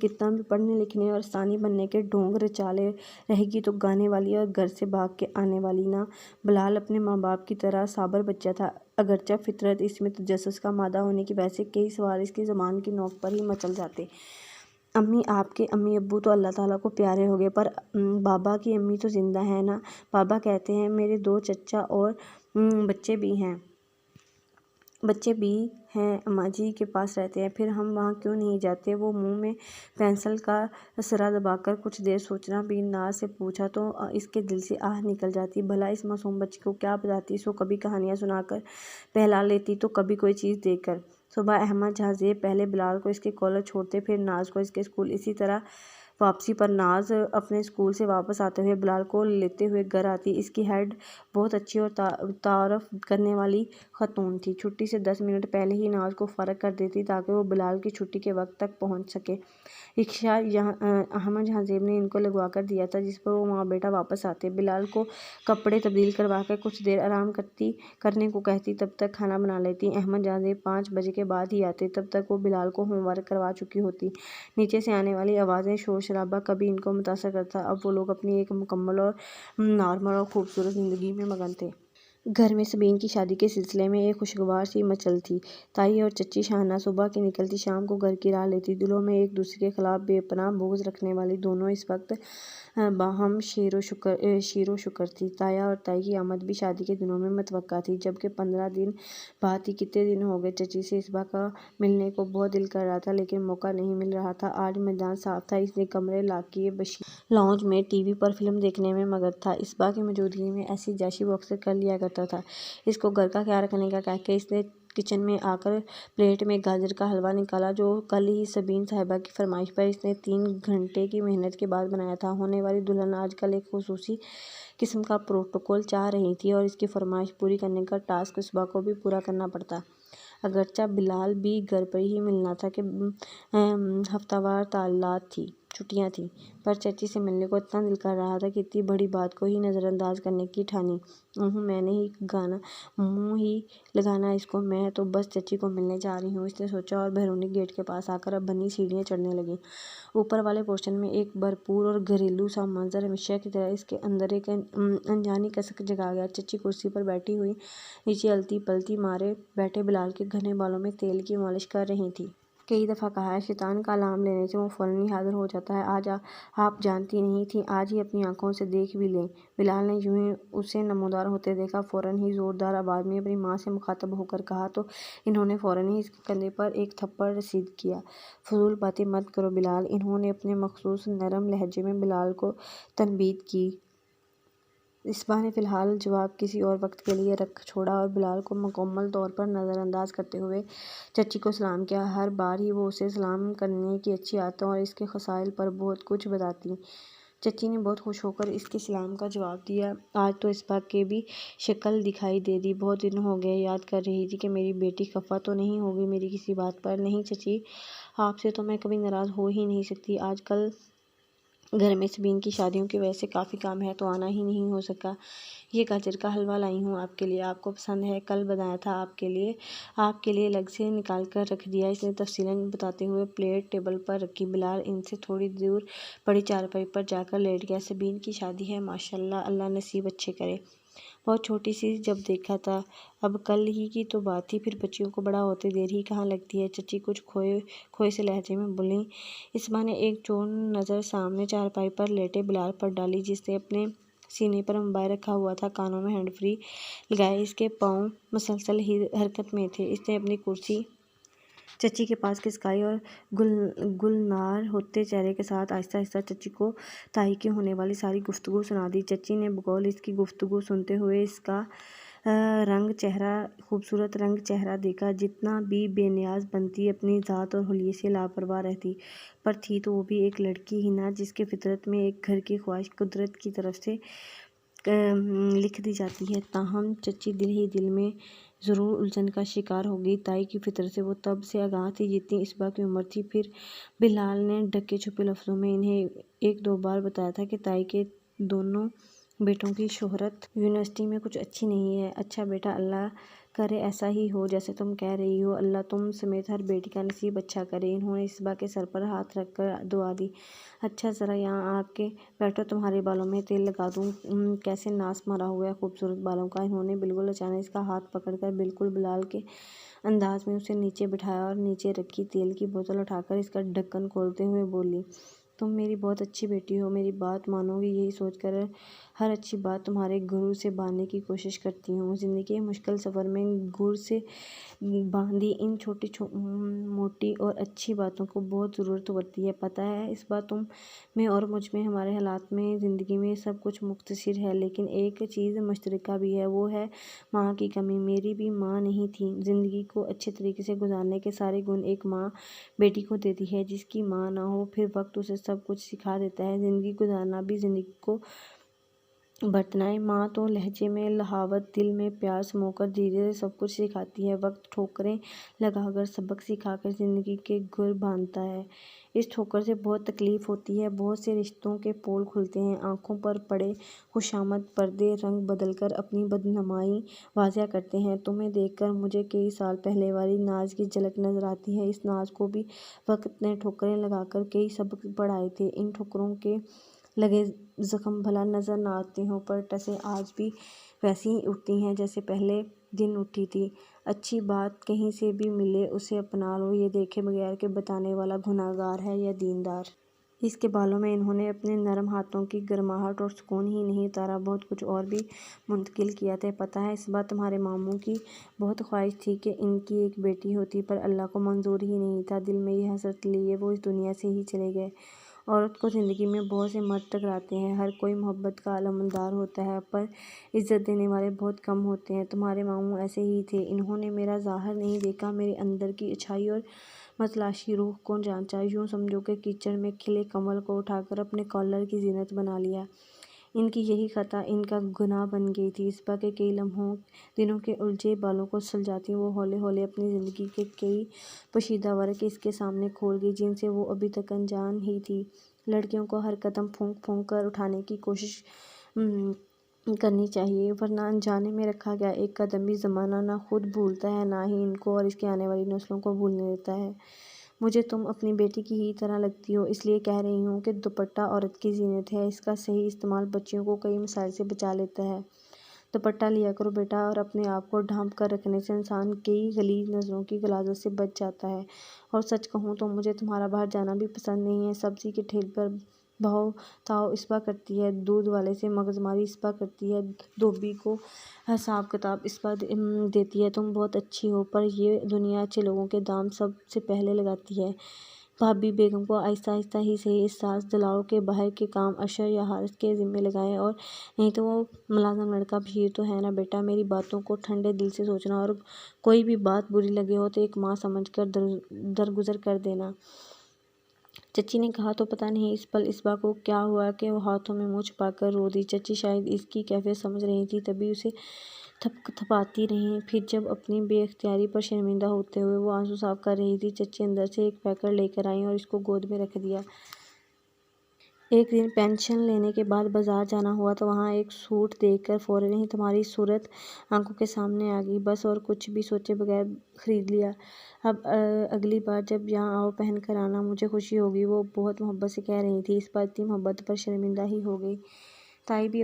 کتنا بھی پڑھنے لکھنے اور ثانی بننے کے ڈھونگ رچالے رہے گی تو گانے والی اور گھر سے بھاگ کے آنے والی نہ۔ بلال اپنے ماں باپ کی طرح صابر بچہ تھا، اگرچہ فطرت اس میں تجسس کا مادہ ہونے کی وجہ سے کئی سوال اس کی زبان کی نوک پر ہی مچل جاتے۔ امی، آپ کے امی ابو تو اللہ تعالیٰ کو پیارے ہو گئے، پر بابا کی امی تو زندہ ہیں نا؟ بابا کہتے ہیں میرے 2 چچا اور بچے بھی ہیں اماں جی کے پاس رہتے ہیں، پھر ہم وہاں کیوں نہیں جاتے؟ وہ منہ میں پنسل کا سرا دبا کر کچھ دیر سوچنا بھی ناز سے پوچھا تو اس کے دل سے آہ نکل جاتی۔ بھلا اس معصوم بچے کو کیا بتاتی؟ سو کبھی کہانیاں سنا کر بہلا لیتی تو کبھی کوئی چیز دے کر۔ صبح احمد جہاں زیب پہلے بلال کو اس کے کالج چھوڑتے، پھر ناز کو اس کے اسکول، اسی طرح واپسی پر ناز اپنے اسکول سے واپس آتے ہوئے بلال کو لیتے ہوئے گھر آتی۔ اس کی ہیڈ بہت اچھی اور تعارف کرنے والی خاتون تھی۔ چھٹی سے 10 منٹ پہلے ہی ناز کو فارغ کر دیتی تاکہ وہ بلال کی چھٹی کے وقت تک پہنچ سکے۔ رکشہ احمد جہاں زیب نے ان کو لگوا کر دیا تھا، جس پر وہ ماں بیٹا واپس آتے۔ بلال کو کپڑے تبدیل کروا کر کچھ دیر آرام کرنے کو کہتی، تب تک کھانا بنا لیتی۔ احمد جہاں زیب 5 بجے کے بعد ہی آتے، تب تک وہ بلال کو ہوم ورک کروا چکی ہوتی۔ نیچے سے آنے والی آوازیں، شور شرابہ کبھی ان کو متاثر کرتا۔ اب وہ لوگ اپنی ایک مکمل اور نارمل اور خوبصورت زندگی میں مگن تھے۔ گھر میں سبین کی شادی کے سلسلے میں ایک خوشگوار سی مچل تھی۔ تائی اور چچی شاہانہ صبح کی نکلتی شام کو گھر کی راہ لیتی۔ دلوں میں ایک دوسرے کے خلاف بے پناہ بغض رکھنے والی دونوں اس وقت باہم شیر و شکر تھی۔ تایا اور تائی کی آمد بھی شادی کے دنوں میں متوقع تھی، جبکہ 15 دن بعد ہی کتنے دن ہو گئے چچی سے اسبا کا ملنے کو بہت دل کر رہا تھا، لیکن موقع نہیں مل رہا تھا۔ آج میدان صاف تھا، اس نے کمرے لاقی بشیر لاؤنج میں ٹی وی پر فلم دیکھنے میں مگن تھا۔ اسبا کی موجودگی میں ایسی جاشی وہ اکثر کر لیا کرتا تھا۔ اس کو گھر کا خیال رکھنے کا کہہ کے اس نے کچن میں آ کر پلیٹ میں گاجر کا حلوہ نکالا، جو کل ہی سبین صاحبہ کی فرمائش پر اس نے 3 گھنٹے کی محنت کے بعد بنایا تھا۔ ہونے والی دلہن آج کل ایک خصوصی قسم کا پروٹوکول چاہ رہی تھی اور اس کی فرمائش پوری کرنے کا ٹاسک صبح کو بھی پورا کرنا پڑتا۔ اگرچہ بلال بھی گھر پر ہی ملنا تھا کہ ہفتہ وار تعطیلات تھی، چھٹیاں تھیں، پر چچی سے ملنے کو اتنا دل کر رہا تھا کہ اتنی بڑی بات کو ہی نظر انداز کرنے کی ٹھانی۔ میں نے ہی منہ ہی لگانا اس کو، میں تو بس چچی کو ملنے جا رہی ہوں، اس نے سوچا اور بیرونی گیٹ کے پاس آ کر اب بنی سیڑھیاں چڑھنے لگی۔ اوپر والے پورشن میں ایک بھرپور اور گھریلو سا منظر ہمیشہ کی طرح اس کے اندر ایک انجانی کسک جگا گیا۔ چچی کرسی پر بیٹھی ہوئی نیچے الٹی پلٹی مارے بیٹھے بلال کے گھنے بالوں میں تیل کی مالش کر رہی تھیں۔ کئی دفعہ کہا ہے، شیطان کا الارم لینے سے وہ فوراً ہی حاضر ہو جاتا ہے۔ آج آپ جانتی نہیں تھیں، آج ہی اپنی آنکھوں سے دیکھ بھی لیں۔ بلال نے یوں ہی اسے نمودار ہوتے دیکھا، فوراً ہی زوردار آواز میں اپنی ماں سے مخاطب ہو کر کہا تو انہوں نے فوراً ہی اس کے کندھے پر ایک تھپڑ رسید کیا۔ فضول باتیں مت کرو بلال، انہوں نے اپنے مخصوص نرم لہجے میں بلال کو تنبیہ کی۔ اصبا نے فی الحال جواب کسی اور وقت کے لیے رکھ چھوڑا اور بلال کو مکمل طور پر نظر انداز کرتے ہوئے چچی کو سلام کیا۔ ہر بار ہی وہ اسے سلام کرنے کی اچھی عادتوں اور اس کے خصائل پر بہت کچھ بتاتی۔ چچی نے بہت خوش ہو کر اس کے سلام کا جواب دیا۔ آج تو اصبا کی بھی شکل دکھائی دے دی، بہت دن ہو گئے، یاد کر رہی تھی کہ میری بیٹی خفا تو نہیں ہوگی میری کسی بات پر۔ نہیں چچی، آپ سے تو میں کبھی ناراض ہو ہی نہیں سکتی، آج کل گھر میں سبین کی شادیوں کی وجہ سے کافی کام ہے تو آنا ہی نہیں ہو سکا۔ یہ گاجر کا حلوہ لائی ہوں آپ کے لیے، آپ کو پسند ہے، کل بنایا تھا آپ کے لیے الگ سے نکال کر رکھ دیا، اس نے تفصیلاً بتاتے ہوئے پلیٹ ٹیبل پر رکھی۔ بلال ان سے تھوڑی دور پڑی چارپائی پر جا کر لیٹ گیا۔ سبین کی شادی ہے، ماشاءاللہ، اللہ نصیب اچھے کرے، بہت چھوٹی سی جب دیکھا تھا، اب کل ہی کی تو بات تھی، پھر بچیوں کو بڑا ہوتے دیر ہی کہاں لگتی ہے، چچی کچھ کھوئے سے لہجے میں بولیں۔ اصبا نے ایک چور نظر سامنے چارپائی پر لیٹے بلال پر ڈالی، جس نے اپنے سینے پر موبائل رکھا ہوا تھا، کانوں میں ہینڈ فری لگائے، اس کے پاؤں مسلسل حرکت میں تھے۔ اس نے اپنی کرسی چچی کے پاس کھسکائی اور گلنار ہوتے چہرے کے ساتھ آہستہ آہستہ چچی کو تائی کی ہونے والی ساری گفتگو سنا دی۔ چچی نے بقول اس کی گفتگو سنتے ہوئے اس کا خوبصورت رنگ چہرہ دیکھا۔ جتنا بھی بے نیاز بنتی، اپنی ذات اور حلیے سے لاپرواہ رہتی، پر تھی تو وہ بھی ایک لڑکی ہی نا، جس کے فطرت میں ایک گھر کی خواہش قدرت کی طرف سے لکھ دی جاتی ہے۔ تاہم چچی دل ہی دل میں ضرور الجھن کا شکار ہو گئی۔ تائی کی فطرت سے وہ تب سے آگاہ تھی جتنی اصبا کی عمر تھی۔ پھر بلال نے ڈھکے چھپے لفظوں میں انہیں 1-2 بار بتایا تھا کہ تائی کے دونوں بیٹوں کی شہرت یونیورسٹی میں کچھ اچھی نہیں ہے۔ اچھا بیٹا، اللہ کرے ایسا ہی ہو جیسے تم کہہ رہی ہو، اللہ تم سمیت ہر بیٹی کا نصیب اچھا کرے۔ انہوں نے اصبا کے سر پر ہاتھ رکھ کر دعا دی۔ اچھا ذرا یہاں آ کے بیٹھو، تمہارے بالوں میں تیل لگا دوں، کیسے ناس مارا ہوا ہے خوبصورت بالوں کا۔ انہوں نے بالکل اچانک اس کا ہاتھ پکڑ کر بالکل بلال کے انداز میں اسے نیچے بٹھایا اور نیچے رکھی تیل کی بوتل اٹھا کر اس کا ڈھکن کھولتے ہوئے بولی، تم میری بہت اچھی بیٹی ہو، میری بات مانو گی، یہی سوچ کر ہر اچھی بات تمہارے گرو سے باندھنے کی کوشش کرتی ہوں۔ زندگی کے مشکل سفر میں گر سے باندھی ان چھوٹی موٹی اور اچھی باتوں کو بہت ضرورت پڑتی ہے، پتہ ہے اصبا، تم میں اور مجھ میں، ہمارے حالات میں، زندگی میں سب کچھ مختصر ہے، لیکن ایک چیز مشترکہ بھی ہے، وہ ہے ماں کی کمی۔ میری بھی ماں نہیں تھی۔ زندگی کو اچھے طریقے سے گزارنے کے سارے گن ایک ماں بیٹی کو دیتی ہے۔ جس کی ماں نہ ہو، پھر وقت اسے سب کچھ سکھا دیتا ہے، زندگی گزارنا بھی، زندگی کو برتنا۔ ماں تو لہجے میں لہاوت، دل میں پیار سمو کر دھیرے سے سب کچھ سکھاتی ہے، وقت ٹھوکریں لگا کر، سبق سکھا کر زندگی کے گر باندھتا ہے۔ اس ٹھوکر سے بہت تکلیف ہوتی ہے، بہت سے رشتوں کے پول کھلتے ہیں، آنکھوں پر پڑے خوشامد پردے رنگ بدل کر اپنی بدنمائی واضح کرتے ہیں۔ تمہیں دیکھ کر مجھے کئی سال پہلے والی ناز کی جھلک نظر آتی ہے۔ اس ناز کو بھی وقت نے ٹھوکریں لگا کر کئی سبق پڑھائے تھے، ان ٹھوکروں کے لگے زخم بھلا نظر نہ آتے ہوں، پر ٹسیں آج بھی ویسی ہی اٹھتی ہیں جیسے پہلے دن اٹھی تھی۔ اچھی بات کہیں سے بھی ملے، اسے اپنا لو، یہ دیکھے بغیر کہ بتانے والا گنہگار ہے یا دیندار۔ اس کے بالوں میں انہوں نے اپنے نرم ہاتھوں کی گرماہٹ اور سکون ہی نہیں اتارا، بہت کچھ اور بھی منتقل کیا تھا۔ پتہ ہے اصبا، تمہارے ماموں کی بہت خواہش تھی کہ ان کی ایک بیٹی ہوتی، پر اللہ کو منظور ہی نہیں تھا۔ دل میں یہ حسرت لیے وہ اس دنیا سے ہی چلے گئے، عورت کو زندگی میں بہت سے مرد ٹکراتے ہیں، ہر کوئی محبت کا علمبردار ہوتا ہے، پر عزت دینے والے بہت کم ہوتے ہیں۔ تمہارے ماموں ایسے ہی تھے، انہوں نے میرا ظاہر نہیں دیکھا، میرے اندر کی اچھائی اور متلاشی روح کو جانچا۔ یوں سمجھو کہ کیچڑ میں کھلے کمل کو اٹھا کر اپنے کالر کی زینت بنا لیا۔ ان کی یہی خطا ان کا گناہ بن گئی تھی۔ اسبا کے کئی لمحوں دنوں کے الجھے بالوں کو سلجھاتی وہ ہولے ہولے اپنی زندگی کے کئی پوشیدہ ورق اس کے سامنے کھول گئی، جن سے وہ ابھی تک انجان ہی تھی۔ لڑکیوں کو ہر قدم پھونک پھونک کر اٹھانے کی کوشش کرنی چاہیے، ورنہ انجانے میں رکھا گیا ایک قدم بھی زمانہ نہ خود بھولتا ہے، نہ ہی ان کو اور اس کی آنے والی نسلوں کو بھولنے دیتا ہے۔ مجھے تم اپنی بیٹی کی ہی طرح لگتی ہو، اس لیے کہہ رہی ہوں کہ دوپٹہ عورت کی زینت ہے، اس کا صحیح استعمال بچیوں کو کئی مسائل سے بچا لیتا ہے۔ دوپٹہ لیا کرو بیٹا، اور اپنے آپ کو ڈھانپ کر رکھنے سے انسان کئی غلیظ نظروں کی غلاظت سے بچ جاتا ہے۔ اور سچ کہوں تو مجھے تمہارا باہر جانا بھی پسند نہیں ہے۔ سبزی کے ٹھیلے پر بہو تاؤ اسبا کرتی ہے، دودھ والے سے مغزماری اسبا کرتی ہے، دھوبی کو حساب کتاب اسبا دیتی ہے۔ تم بہت اچھی ہو، پر یہ دنیا اچھے لوگوں کے دام سب سے پہلے لگاتی ہے۔ بھابی بیگم کو آہستہ آہستہ ہی صحیح احساس دلاؤ کہ باہر کے کام اشر یا حارث کے ذمے لگائیں، اور نہیں تو وہ ملازم لڑکا بشیر تو ہے نا بیٹا۔ میری باتوں کو ٹھنڈے دل سے سوچنا، اور کوئی بھی بات بری لگے ہو تو ایک ماں سمجھ کر درگزر کر دینا۔ چچی نے کہا تو پتہ نہیں اس پل اسبا کو کیا ہوا کہ وہ ہاتھوں میں منہ چھپا کر رو دی۔ چچی شاید اس کی کیفیت سمجھ رہی تھیں، تبھی اسے تھپ تھپاتی رہیں۔ پھر جب اپنی بے اختیاری پر شرمندہ ہوتے ہوئے وہ آنسو صاف کر رہی تھی، چچی اندر سے ایک پیکٹ لے کر آئیں اور اس کو گود میں رکھ دیا۔ ایک دن پینشن لینے کے بعد بازار جانا ہوا تو وہاں ایک سوٹ دیکھ کر فوراً ہی تمہاری صورت آنکھوں کے سامنے آ گئی، بس اور کچھ بھی سوچے بغیر خرید لیا۔ اب اگلی بار جب یہاں آؤ پہن کر آنا، مجھے خوشی ہوگی، وہ بہت محبت سے کہہ رہی تھی۔ اس پر اتنی محبت پر شرمندہ ہی ہو گئی۔ تائی بھی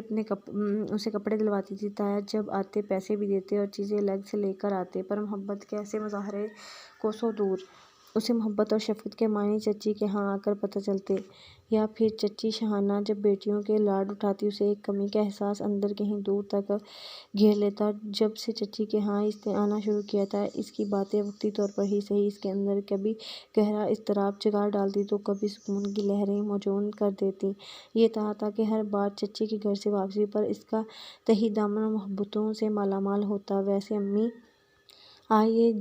اسے کپڑے دلواتی تھی، تایا جب آتے پیسے بھی دیتے اور چیزیں الگ سے لے کر آتے، پر محبت کے ایسے مظاہرے کوسوں دور۔ اسے محبت اور شفقت کے معنی چچی کے ہاں آ کر پتہ چلتے، یا پھر چچی شاہانہ جب بیٹیوں کے لاڈ اٹھاتی، اسے ایک کمی کا احساس اندر کہیں دور تک گھیر لیتا۔ جب سے چچی کے ہاں اس نے آنا شروع کیا تھا، اس کی باتیں وقتی طور پر ہی صحیح اس کے اندر کبھی گہرا اضطراب جگا ڈالتی تو کبھی سکون کی لہریں موجون کر دیتی۔ یہ تھا کہ ہر بار چچی کے گھر سے واپسی پر اس کا تہی دامن محبتوں سے مالا مال ہوتا۔ ویسے امی، آج یہ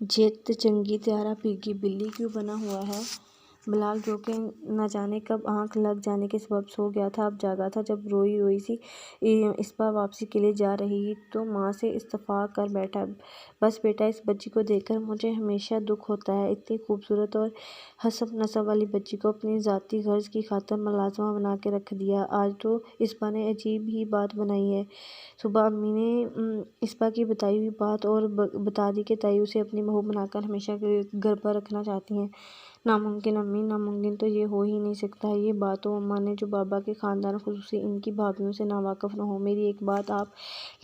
جیت چنگی طیارہ پیگی بلی کیوں بنا ہوا ہے؟ بلال، جو کہ نہ جانے کب آنکھ لگ جانے کے سبب سو گیا تھا، اب جاگا تھا۔ جب روئی روئی سی اسبا واپسی کے لیے جا رہی تو ماں سے استفسار کر بیٹھا، بس بیٹا، اس بچی کو دیکھ کر مجھے ہمیشہ دکھ ہوتا ہے۔ اتنی خوبصورت اور حسب نسب والی بچی کو اپنی ذاتی غرض کی خاطر ملازمہ بنا کے رکھ دیا۔ آج تو اسبا نے عجیب ہی بات بنائی ہے۔ صبح امی نے اسبا کی بتائی ہوئی بات اور بتا دی کہ تائی اسے اپنی بہو بنا کر ہمیشہ کے لیے گھر پر رکھنا چاہتی ہیں۔ ناممکن امی، ناممکن تو یہ ہو ہی نہیں سکتا۔ یہ بات وہ اماں نے جو بابا کے خاندان، خصوصی ان کی بھابھیوں سے ناواقف نہ ہو۔ میری ایک بات آپ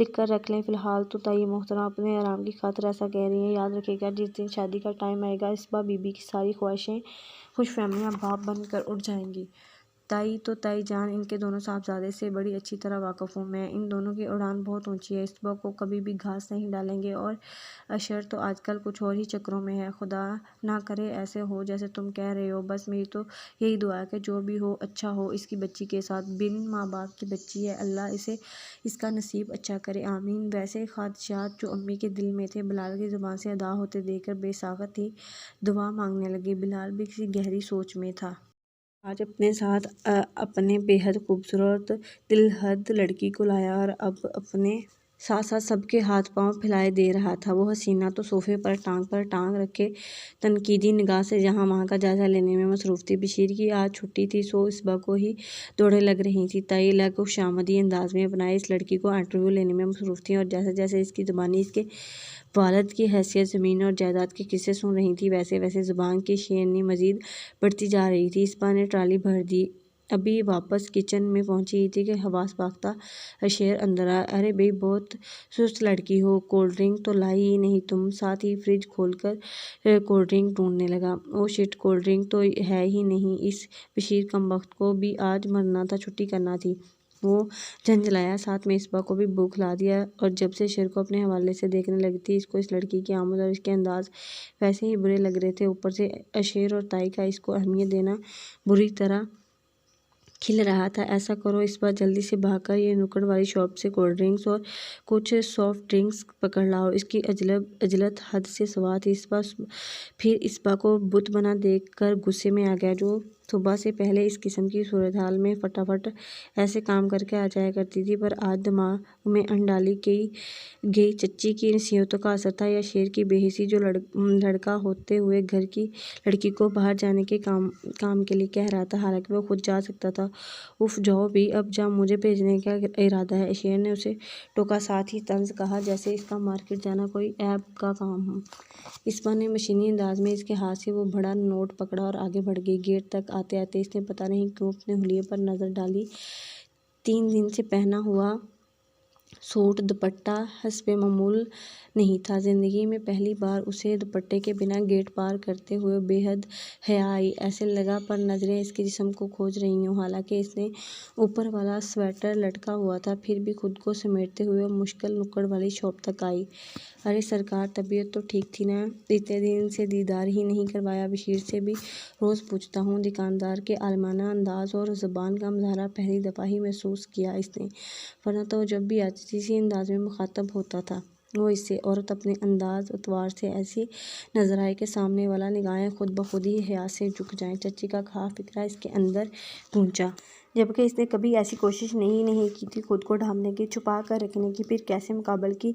لکھ کر رکھ لیں، فی الحال تو تائی محترمہ اپنے آرام کی خاطر ایسا کہہ رہی ہیں۔ یاد رکھیے گا، جس دن شادی کا ٹائم آئے گا، اسبا بی بی کی ساری خواہشیں خوش فہمیاں باپ بن کر اٹھ جائیں گی۔ تائی تو تائی جان، ان کے دونوں صاحبزادے سے بڑی اچھی طرح واقف ہوں میں۔ ان دونوں کی اڑان بہت اونچی ہے، اسبا کو کبھی بھی گھاس نہیں ڈالیں گے، اور اشر تو آج کل کچھ اور ہی چکروں میں ہے۔ خدا نہ کرے ایسے ہو جیسے تم کہہ رہے ہو۔ بس میری تو یہی دعا ہے کہ جو بھی ہو اچھا ہو اس کی بچی کے ساتھ۔ بن ماں باپ کی بچی ہے، اللہ اسے اس کا نصیب اچھا کرے، آمین۔ ویسے خدشات جو امی کے دل میں تھے، بلال کی زبان سے ادا ہوتے دیکھ کر بے ساخت ہی دعا مانگنے لگی۔ بلال بھی کسی گہری سوچ میں تھا۔ آج اپنے ساتھ اپنے بے حد خوبصورت دلہد لڑکی کو لایا، اور اب اپنے ساتھ ساتھ سب کے ہاتھ پاؤں پھیلائے دے رہا تھا۔ وہ حسینہ تو صوفے پر ٹانگ رکھے تنقیدی نگاہ سے جہاں وہاں کا جائزہ لینے میں مصروف تھی۔ بشیر کی آج چھٹی تھی، سو اسبا کو ہی دوڑیں لگ رہی تھیں۔ تائی الگ خوشامدی انداز میں اپنائے اس لڑکی کو انٹرویو لینے میں مصروف تھیں، اور جیسے جیسے اس کی زبانی اس کے والد کی حیثیت، زمین اور جائیداد کے قصے سن رہی تھی، ویسے ویسے زبان کی شیرینی مزید بڑھتی جا رہی تھی۔ اسبا نے ٹرالی بھر دی، ابھی واپس کچن میں پہنچی ہی تھی کہ حواس باختہ اشیر اندر آیا۔ ارے بھئی، بہت سست لڑکی ہو، کولڈ ڈرنک تو لائی ہی نہیں تم؟ ساتھ ہی فریج کھول کر کولڈ ڈرنک ڈھونڈنے لگا۔ او شٹ، کولڈ ڈرنک تو ہے ہی نہیں۔ اس بشیر کمبخت کو بھی آج مرنا تھا، چھٹی کرنا تھی۔ وہ جھنجھلایا، ساتھ میں اسبا کو بھی بھوک لا دیا، اور جب سے شیر کو اپنے حوالے سے دیکھنے لگی تھی، اس کو اس لڑکی کی آمد اور اس کے انداز ویسے ہی برے لگ رہے تھے۔ اوپر سے اشیر اور تائی کا اس کو اہمیت دینا بری طرح کھل رہا تھا۔ ایسا کرو اسبا، جلدی سے بھاگ کر یہ نکڑ والی شاپ سے کولڈ ڈرنکس اور کچھ سافٹ ڈرنکس پکڑ لاؤ۔ اس کی عجلت حد سے سوا تھی۔ پھر اسبا کو بت بنا دیکھ کر غصے میں آ گیا، جو صبح سے پہلے اس قسم کی صورتحال میں فٹافٹ ایسے کام کر کے آ جایا کرتی تھی، پر آج دماغ میں انڈالی گئی چچی کی نصیحتوں کا اثر تھا، یا شیر کی بے حسی جو لڑکا ہوتے ہوئے گھر کی لڑکی کو باہر جانے کے کام کے لیے کہہ رہا تھا، حالانکہ وہ خود جا سکتا تھا۔ اف جاؤ بھی، اب جا، مجھے بھیجنے کا ارادہ ہے، شیر نے اسے ٹوکا، ساتھ ہی طنز کہا جیسے اس کا مارکیٹ جانا کوئی عیب کا کام ہو۔ اسبا نے مشینی انداز میں اس کے ہاتھ سے وہ بڑا نوٹ پکڑا اور آگے بڑھ گئی۔ گیٹ تک آتے آتے اس نے پتہ نہیں کیوں اپنے حلیے پر نظر ڈالی۔ 3 دن سے پہنا ہوا سوٹ دوپٹہ حسب معمول نہیں تھا۔ زندگی میں پہلی بار اسے دوپٹے کے بنا گیٹ پار کرتے ہوئے بے حد حیا آئی۔ ایسے لگا پر نظریں اس کے جسم کو کھوج رہی ہوں۔ حالانکہ اس نے اوپر والا سویٹر لٹکا ہوا تھا، پھر بھی خود کو سمیٹتے ہوئے وہ مشکل نکڑ والی شاپ تک آئی۔ ارے سرکار، طبیعت تو ٹھیک تھی نا؟ اتنے دن سے دیدار ہی نہیں کروایا۔ بشیر سے بھی روز پوچھتا ہوں۔ دکاندار کے عالمانہ انداز اور زبان کا مظاہرہ پہلی دفعہ ہی محسوس کیا اس نے، ورنہ تو وہ جب بھی آتی تھی اسی انداز میں مخاطب ہوتا تھا وہ اس سے۔ عورت اپنے انداز اتوار سے ایسی نظر آئے کہ سامنے والا نگاہیں خود بخود ہی حیا سے جھک جائیں۔ چچی کا کہا فکرہ اس کے اندر گونجا، جبکہ اس نے کبھی ایسی کوشش نہیں کی تھی خود کو ڈھانپنے کی، چھپا کر رکھنے کی۔ پھر کیسے مقابل کی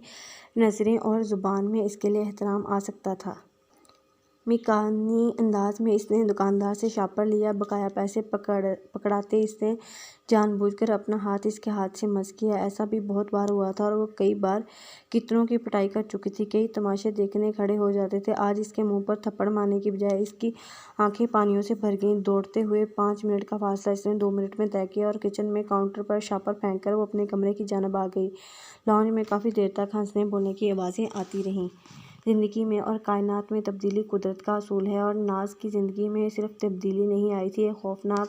نظریں اور زبان میں اس کے لیے احترام آ سکتا تھا؟ مکانی انداز میں اس نے دکاندار سے شاپر لیا۔ بقایا پیسے پکڑاتے اس نے جان بوجھ کر اپنا ہاتھ اس کے ہاتھ سے مس کیا۔ ایسا بھی بہت بار ہوا تھا، اور وہ کئی بار کتنوں کی پٹائی کر چکی تھی، کئی تماشے دیکھنے کھڑے ہو جاتے تھے۔ آج اس کے منہ پر تھپڑ مارنے کی بجائے اس کی آنکھیں پانیوں سے بھر گئیں۔ دوڑتے ہوئے 5 منٹ کا فاصلہ اس نے 2 منٹ میں طے کیا، اور کچن میں کاؤنٹر پر شاپر پھینک کر وہ اپنے کمرے کی جانب آ گئی۔ لاؤنج میں کافی دیر تک ہنسنے بولنے کی آوازیں آتی رہیں۔ زندگی میں اور کائنات میں تبدیلی قدرت کا اصول ہے، اور ناز کی زندگی میں صرف تبدیلی نہیں آئی تھی، ایک خوفناک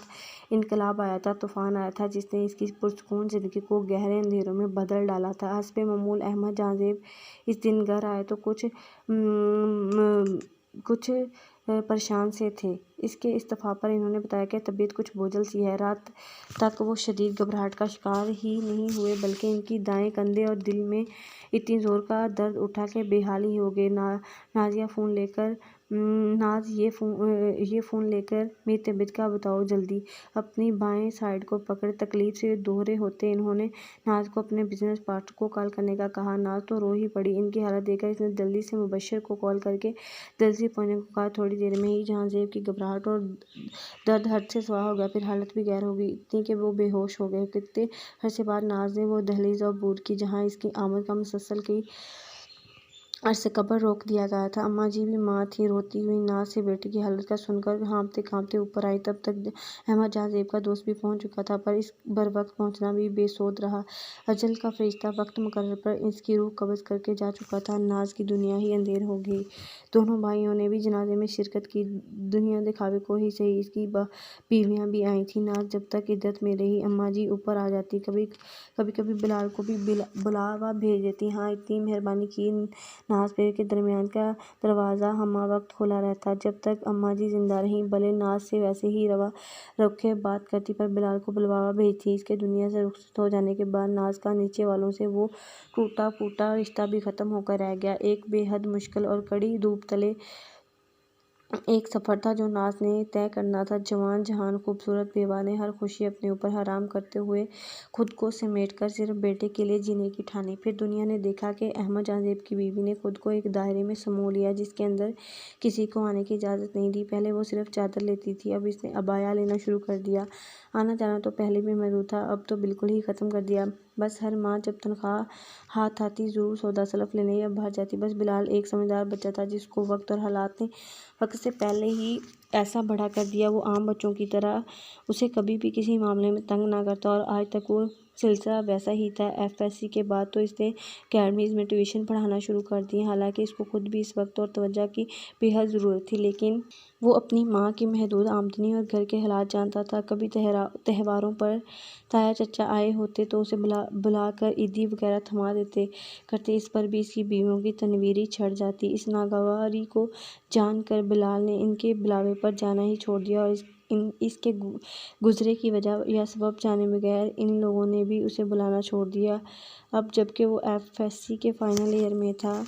انقلاب آیا تھا، طوفان آیا تھا، جس نے اس کی پرسکون زندگی کو گہرے اندھیروں میں بدل ڈالا تھا۔ حسب معمول احمد جہاں زیب اس دن گھر آئے تو کچھ پریشان سے تھے۔ اس کے استعفا پر انہوں نے بتایا کہ طبیعت کچھ بوجھل سی ہے۔ رات تک وہ شدید گھبراہٹ کا شکار ہی نہیں ہوئے، بلکہ ان کی دائیں کندھے اور دل میں اتنی زور کا درد اٹھا کہ بے حال ہی ہو گئے۔ ناز، یہ فون لے کر میری طبیعت کا بتاؤ جلدی۔ اپنی بائیں سائیڈ کو پکڑے تکلیف سے دوہرے ہوتے انہوں نے ناز کو اپنے بزنس پارٹنر کو کال کرنے کا کہا۔ ناز تو رو ہی پڑی۔ ان کی حالت دیکھ کر اس نے جلدی سے مبشر کو کال کر کے جلدی پہنچنے کو کہا۔ تھوڑی دیر میں ہی جہاں زیب کی گھبراہٹ اور درد حد سے سوا ہو گیا، پھر حالت بھی غیر ہو گئی، اتنی کہ وہ بے ہوش ہو گئے۔ کتنے عرصے بعد ناز نے وہ دہلیز عبور کی جہاں اس کی آمد کا مسلسل کئی عرصے قبل روک دیا گیا تھا۔ اماں جی بھی ماں تھیں۔ روتی ہوئی ناز سے بیٹی کی حالت کا سن کر ہانپتے کانپتے اوپر آئی۔ تب تک احمد جہاں زیب کا دوست بھی پہنچ چکا تھا، پر اس بروقت پہنچنا بھی بے سود رہا۔ اجل کا فرشتہ وقت مقرر پر اس کی روح قبض کر کے جا چکا تھا۔ ناز کی دنیا ہی اندھیر ہو گئی۔ دونوں بھائیوں نے بھی جنازے میں شرکت کی، دنیا دکھاوے کو ہی صحیح۔ اس کی بیویاں بھی آئی تھیں۔ ناز جب تک عدت میں رہی، اماں جی اوپر آ جاتی، کبھی بلال کو بھی بلاوا بھیج دیتی۔ ہاں، اتنی مہربانی کی ناز پہ کہ درمیان کا دروازہ ہمہ وقت کھلا رہتا جب تک اماں جی زندہ رہیں، بھلے ناز سے ویسے ہی روا رکھے بات کرتی، پر بلال کو بلواوا بھیجتی۔ اس کے دنیا سے رخصت ہو جانے کے بعد ناز کا نیچے والوں سے وہ ٹوٹا پھوٹا رشتہ بھی ختم ہو کر رہ گیا۔ ایک بے حد مشکل اور کڑی دھوپ تلے ایک سفر تھا جو ناز نے طے کرنا تھا۔ جوان جہان خوبصورت بیوہ نے ہر خوشی اپنے اوپر حرام کرتے ہوئے خود کو سمیٹ کر صرف بیٹے کے لیے جینے کی ٹھانی۔ پھر دنیا نے دیکھا کہ احمد جہاں زیب کی بیوی نے خود کو ایک دائرے میں سمو لیا جس کے اندر کسی کو آنے کی اجازت نہیں دی۔ پہلے وہ صرف چادر لیتی تھی، اب اس نے عبایا لینا شروع کر دیا۔ آنا جانا تو پہلے بھی محدود تھا، اب تو بالکل ہی ختم کر دیا۔ بس ہر ماہ جب تنخواہ ہاتھ آتی ضرور سودا سلف لینے یا باہر جاتی۔ بس بلال ایک سمجھدار بچہ تھا جس کو وقت اور حالات نے وقت سے پہلے ہی ایسا بڑا کر دیا وہ عام بچوں کی طرح اسے کبھی بھی کسی معاملے میں تنگ نہ کرتا، اور آج تک وہ سلسلہ ویسا ہی تھا۔ FSC کے بعد تو اس نے اکیڈمیز میں ٹیوشن پڑھانا شروع کر دی، حالانکہ اس کو خود بھی اس وقت اور توجہ کی بے حد ضرورت تھی، لیکن وہ اپنی ماں کی محدود آمدنی اور گھر کے حالات جانتا تھا۔ کبھی تہواروں پر تایا چچا آئے ہوتے تو اسے بلا کر عیدی وغیرہ تھما دیتے کرتے، اس پر بھی اس کی بیویوں کی تنویری چڑھ جاتی۔ اس ناگواری کو جان کر بلال نے ان کے بلاوے پر جانا ہی چھوڑ دیا، اور اس کے گزرے کی وجہ یا سبب جانے بغیر ان لوگوں نے بھی اسے بلانا چھوڑ دیا۔ اب جبکہ وہ FSC کے فائنل ایئر میں تھا،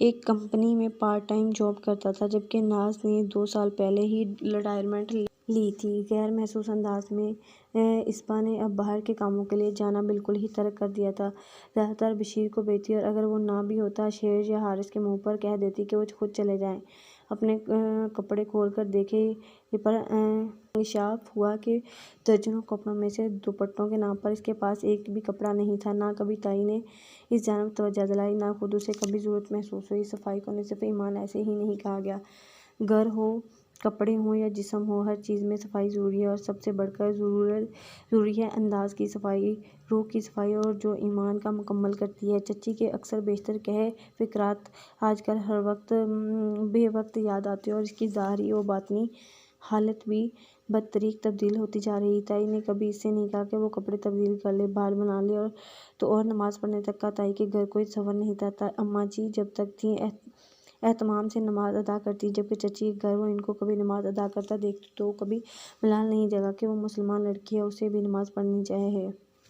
ایک کمپنی میں پارٹ ٹائم جاب کرتا تھا، جبکہ ناز نے 2 سال پہلے ہی ریٹائرمنٹ لی تھی۔ غیر محسوس انداز میں اسبا نے اب باہر کے کاموں کے لیے جانا بالکل ہی ترک کر دیا تھا۔ زیادہ تر بشیر کو بیٹی، اور اگر وہ نہ بھی ہوتا، شیر یا حارث کے منہ پر کہہ دیتی کہ وہ خود چلے جائیں۔ اپنے کپڑے کھول کر دیکھے پر انکشاف ہوا کہ درجنوں کپڑوں میں سے دوپٹوں کے نام پر اس کے پاس ایک بھی کپڑا نہیں تھا۔ نہ کبھی تائی نے اس جانب توجہ دلائی، نہ خود اسے کبھی ضرورت محسوس ہوئی۔ صفائی کو نصف ایمان ایسے ہی نہیں کہا گیا۔ گھر ہو، کپڑے ہوں یا جسم ہو، ہر چیز میں صفائی ضروری ہے، اور سب سے بڑھ کر ضروری ہے انداز کی صفائی، روح کی صفائی، اور جو ایمان کا مکمل کرتی ہے۔ چچی کے اکثر بیشتر کہے فقرات آج کل ہر وقت بے وقت یاد آتے، اور اس کی ظاہری و باطنی حالت بھی بدطریق تبدیل ہوتی جا رہی۔ تائی نے کبھی اس سے نہیں کہا کہ وہ کپڑے تبدیل کر لے، بال بنا لے، اور نماز پڑھنے تک کا تائی کے گھر کوئی تصور نہیں تھا۔ اماں جی جب تک تھیں اہتمام سے نماز ادا کرتی، جبکہ چچی کے گھر وہ ان کو کبھی نماز ادا کرتا دیکھتی تو کبھی ملال نہیں جگا کہ وہ مسلمان لڑکی ہے، اسے بھی نماز پڑھنی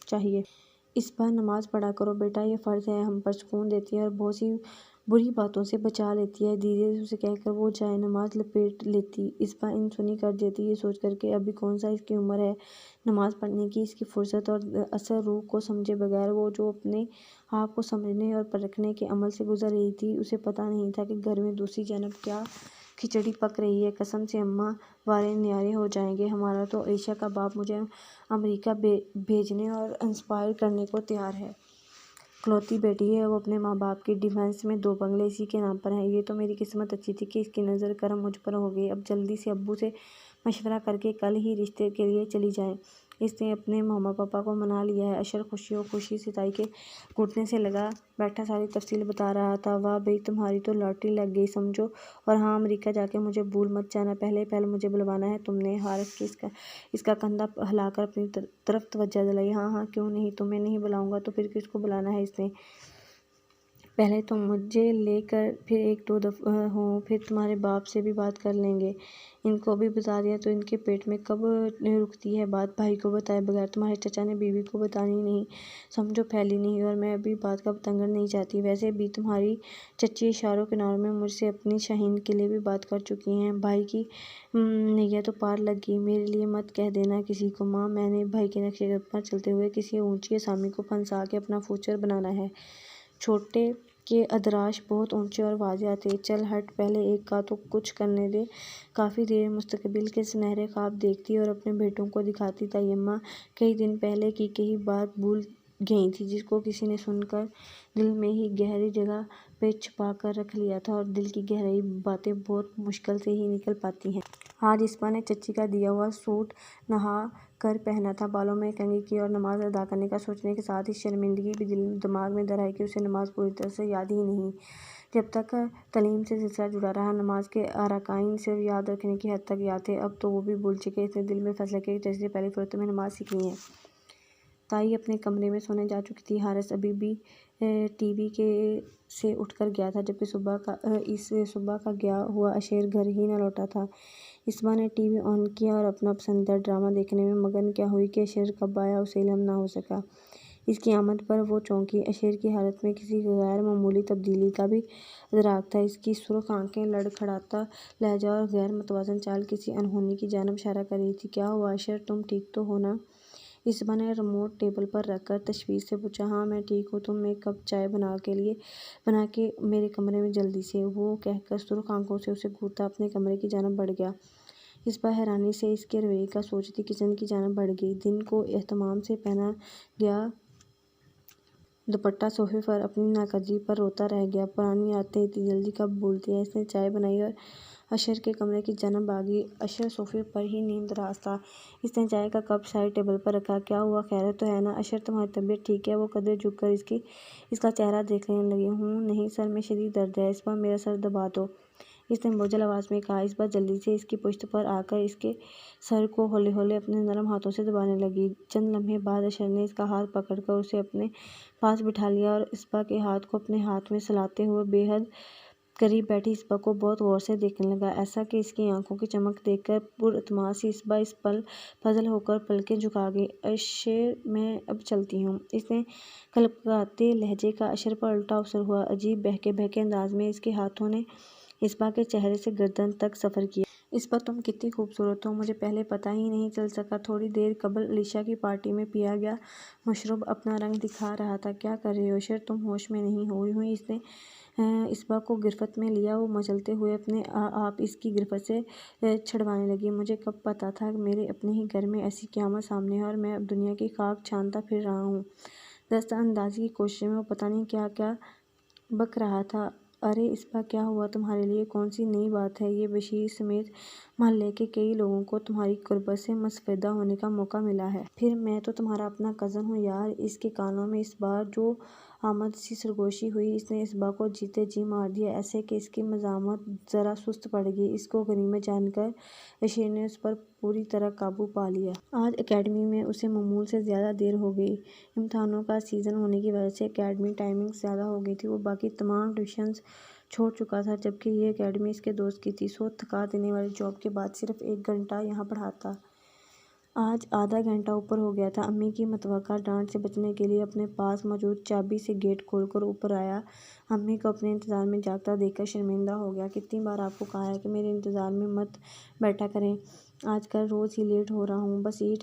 چاہیے۔ اسبا نماز پڑھا کرو بیٹا، یہ فرض ہے، ہم پر سکون دیتی ہے اور بہت سی بری باتوں سے بچا لیتی ہے۔ دھیرے سے اسے کہہ کر وہ جائے نماز لپیٹ لیتی۔ اسبا ان سنی کر دیتی، یہ سوچ کر کہ ابھی کون سا اس کی عمر ہے نماز پڑھنے کی۔ اس کی فرصت اور اثر روح کو سمجھے بغیر وہ جو اپنے آپ کو سمجھنے اور پرکھنے کے عمل سے گزر رہی تھی، اسے پتہ نہیں تھا کہ گھر میں دوسری جانب کیا کھچڑی پک رہی ہے۔ قسم سے اماں، وارے نیارے ہو جائیں گے، ہمارا تو عائشہ کا باپ مجھے امریکہ بھیجنے اور انسپائر کرنے کو تیار ہے۔ اکلوتی بیٹی ہے وہ، اپنے ماں باپ کی ڈیفینس میں 2 بنگلے اسی کے نام پر ہیں۔ یہ تو میری قسمت اچھی تھی کہ اس کی نظر کرم مجھ پر ہو گئی۔ اب جلدی سے ابو سے مشورہ کر کے کل ہی رشتے کے لیے چلی جائیں۔ اس نے اپنے ماما پاپا کو منا لیا ہے۔ اشر خوشی سے تائی کے گھٹنے سے لگا بیٹھا ساری تفصیل بتا رہا تھا۔ واہ بھئی، تمہاری تو لاٹری لگ گئی سمجھو، اور ہاں، امریکہ جا کے مجھے بھول مت جانا، پہلے مجھے بلوانا ہے تم نے۔ حارث کے اس کا کندھا ہلا کر اپنی طرف توجہ دلائی۔ ہاں کیوں نہیں، تمہیں نہیں بلاؤں گا تو پھر کس کو بلانا ہے اس نے؟ پہلے تو مجھے لے کر پھر 1-2 دفعہ ہوں، پھر تمہارے باپ سے بھی بات کر لیں گے۔ ان کو بھی بتا دیا تو ان کے پیٹ میں کب رکتی ہے بات؟ بھائی کو بتائے بغیر تمہارے چچا نے بیوی کو بتانی نہیں، سمجھو پھیلی نہیں، اور میں ابھی بات کا بتنگڑ نہیں چاہتی۔ ویسے بھی تمہاری چچی اشاروں کناروں میں مجھ سے اپنی شاہین کے لیے بھی بات کر چکی ہیں۔ بھائی کی نیا تو پار لگ گئی، میرے لیے مت کہہ دینا کسی کو۔ ماں، میں نے بھائی کے نقشے قدم پر چلتے ہوئے کسی اونچی اسامی کو پھنسا کے اپنا فیوچر بنانا ہے۔ چھوٹے کے ادراج بہت اونچے اور واضح تھے۔ چل ہٹ، پہلے ایک کا تو کچھ کرنے دے۔ کافی دیر مستقبل کے سنہرے خواب دیکھتی اور اپنے بیٹوں کو دکھاتی تائی اماں کئی دن پہلے کی کہی بات بھول گئی تھی، جس کو کسی نے سن کر دل میں ہی گہری جگہ پہ چھپا کر رکھ لیا تھا، اور دل کی گہرائی باتیں بہت مشکل سے ہی نکل پاتی ہیں۔ آج اسبا نے چچی کا دیا ہوا سوٹ نہا کر پہنا تھا، بالوں میں کنگھی کی، اور نماز ادا کرنے کا سوچنے کے ساتھ ہی شرمندگی بھی دماغ میں در آئی کہ اسے نماز پوری طرح سے یاد ہی نہیں۔ جب تک تعلیم سے سلسلہ جڑا رہا، نماز کے ارکان صرف یاد رکھنے کی حد تک یاد تھے، اب تو وہ بھی بھول چکے۔ اس نے دل میں فیصلہ کیا کہ چچی سے پہلی صورت میں نماز سیکھنی ہے۔ تائی اپنے کمرے میں سونے جا چکی تھی۔ حارث ابھی بھی ٹی وی سے اٹھ کر گیا تھا، جبکہ صبح کا گیا ہوا اشیر گھر ہی نہ لوٹا تھا۔ اسبا نے ٹی وی آن کیا اور اپنا پسندیدہ ڈرامہ دیکھنے میں مگن کیا ہوئی کہ اشیر کب آیا اسے علم نہ ہو سکا۔ اس کی آمد پر وہ چونکی۔ اشیر کی حالت میں کسی غیر معمولی تبدیلی کا بھی ادراک تھا۔ اس کی سرخ آنکھیں، لڑکھڑاتا لہجہ اور غیر متوازن چال کسی انہونی کی جانب اشارہ کر رہی تھی۔ کیا ہوا اشیر، تم ٹھیک تو ہو نا؟ اسبا نے ریموٹ ٹیبل پر رکھ کر تشویش سے پوچھا۔ ہاں میں ٹھیک ہوں، تم ایک کپ چائے بنا کے میرے کمرے میں جلدی سے، وہ کہہ کر سرخ آنکھوں سے اسے گھورتا اپنے کمرے کی جانب بڑھ گیا۔ اسبا حیرانی سے اس کے رویے کا سوچتی کچن کی جانب بڑھ گئی۔ دن کو اہتمام سے پہنا گیا دوپٹہ صوفے پر اپنی ناقدری پر روتا رہ گیا۔ پرانی عادتیں اتنی جلدی کب بھولتی ہیں؟ اس نے چائے بنائی اور اشر کے کمرے کی جانب بھاگی۔ اشر صوفے پر ہی نیم دراز تھا۔ اس نے چائے کا کپ سائڈ ٹیبل پر رکھا۔ کیا ہوا، خیریت تو ہے نا؟ اشر، تمہاری طبیعت ٹھیک ہے؟ وہ قدرے جھک کر اس کا چہرہ دیکھنے لگی۔ نہیں سر میں شدید درد ہے۔ اسبا میرا سر دبا دو، اس نے بوجھل آواز میں کہا۔ اسبا جلدی سے اس کی پشت پر آ کر اس کے سر کو ہولے ہولے اپنے نرم ہاتھوں سے دبانے لگی۔ چند لمحے بعد اشر نے اس کا ہاتھ پکڑ کر اسے اپنے پاس بٹھا لیا اور اسبا کے ہاتھ کو اپنے ہاتھ میں سلاتے ہوئے بے حد قریب بیٹھی اسبا کو بہت غور سے دیکھنے لگا، ایسا کہ اس کی آنکھوں کی چمک دیکھ کر پراعتماد سی اسبا اس پل پزل ہو کر پلکیں جھکا گئی۔ اشر میں اب چلتی ہوں، اس نے کلپکاتے لہجے کا اشر پر الٹا اثر ہوا۔ عجیب بہکے بہکے انداز میں اس کے ہاتھوں نے اسبا کے چہرے سے گردن تک سفر کیا۔ اسبا تم کتنی خوبصورت ہو، مجھے پہلے پتہ ہی نہیں چل سکا۔ تھوڑی دیر قبل علیشا کی پارٹی میں پیا گیا مشروب اپنا رنگ دکھا رہا تھا۔ کیا کر رہے ہو اشر، تم ہوش میں نہیں ہو؟ یوں ہی اس نے اسبا کو گرفت میں لیا۔ وہ مچلتے ہوئے اپنے آپ اس کی گرفت سے چھڑوانے لگی۔ مجھے کب پتہ تھا میرے اپنے ہی گھر میں ایسی قیامت سامنے ہے اور میں اب دنیا کی خاک چھانتا پھر رہا ہوں۔ دست اندازی کی کوشش میں وہ پتہ نہیں کیا کیا بک رہا تھا۔ ارے اسبا کیا ہوا تمہارے لیے، کون سی نئی بات ہے یہ؟ بشیر سمیت محلے کے کئی لوگوں کو تمہاری قربت سے مستفید ہونے کا موقع ملا ہے۔ پھر میں تو تمہارا اپنا کزن ہوں یار۔ اس کے کانوں میں اس بار جو آمد سی سرگوشی ہوئی، اس نے اسبا کو جیتے جی مار دیا، ایسے کہ اس کی مزاحمت ذرا سست پڑ گئی۔ اس کو غنیمت جان کر اشر نے اس پر پوری طرح قابو پا لیا۔ آج اکیڈمی میں اسے معمول سے زیادہ دیر ہو گئی۔ امتحانوں کا سیزن ہونے کی وجہ سے اکیڈمی ٹائمنگ زیادہ ہو گئی تھی۔ وہ باقی تمام ٹیوشنز چھوڑ چکا تھا، جبکہ یہ اکیڈمی اس کے دوست کی تھی۔ سو تھکا دینے والی جاب کے بعد صرف 1 گھنٹہ یہاں پڑھاتا۔ آج آدھا گھنٹہ اوپر ہو گیا تھا۔ امی کی متوقع ڈانٹ سے بچنے کے لیے اپنے پاس موجود چابی سے گیٹ کھول کر اوپر آیا۔ امی کو اپنے انتظار میں جاگتا دیکھ کر شرمندہ ہو گیا۔ کتنی بار آپ کو کہا ہے کہ میرے انتظار میں مت بیٹھا کریں، آج کل روز ہی لیٹ ہو رہا ہوں۔ بس یہی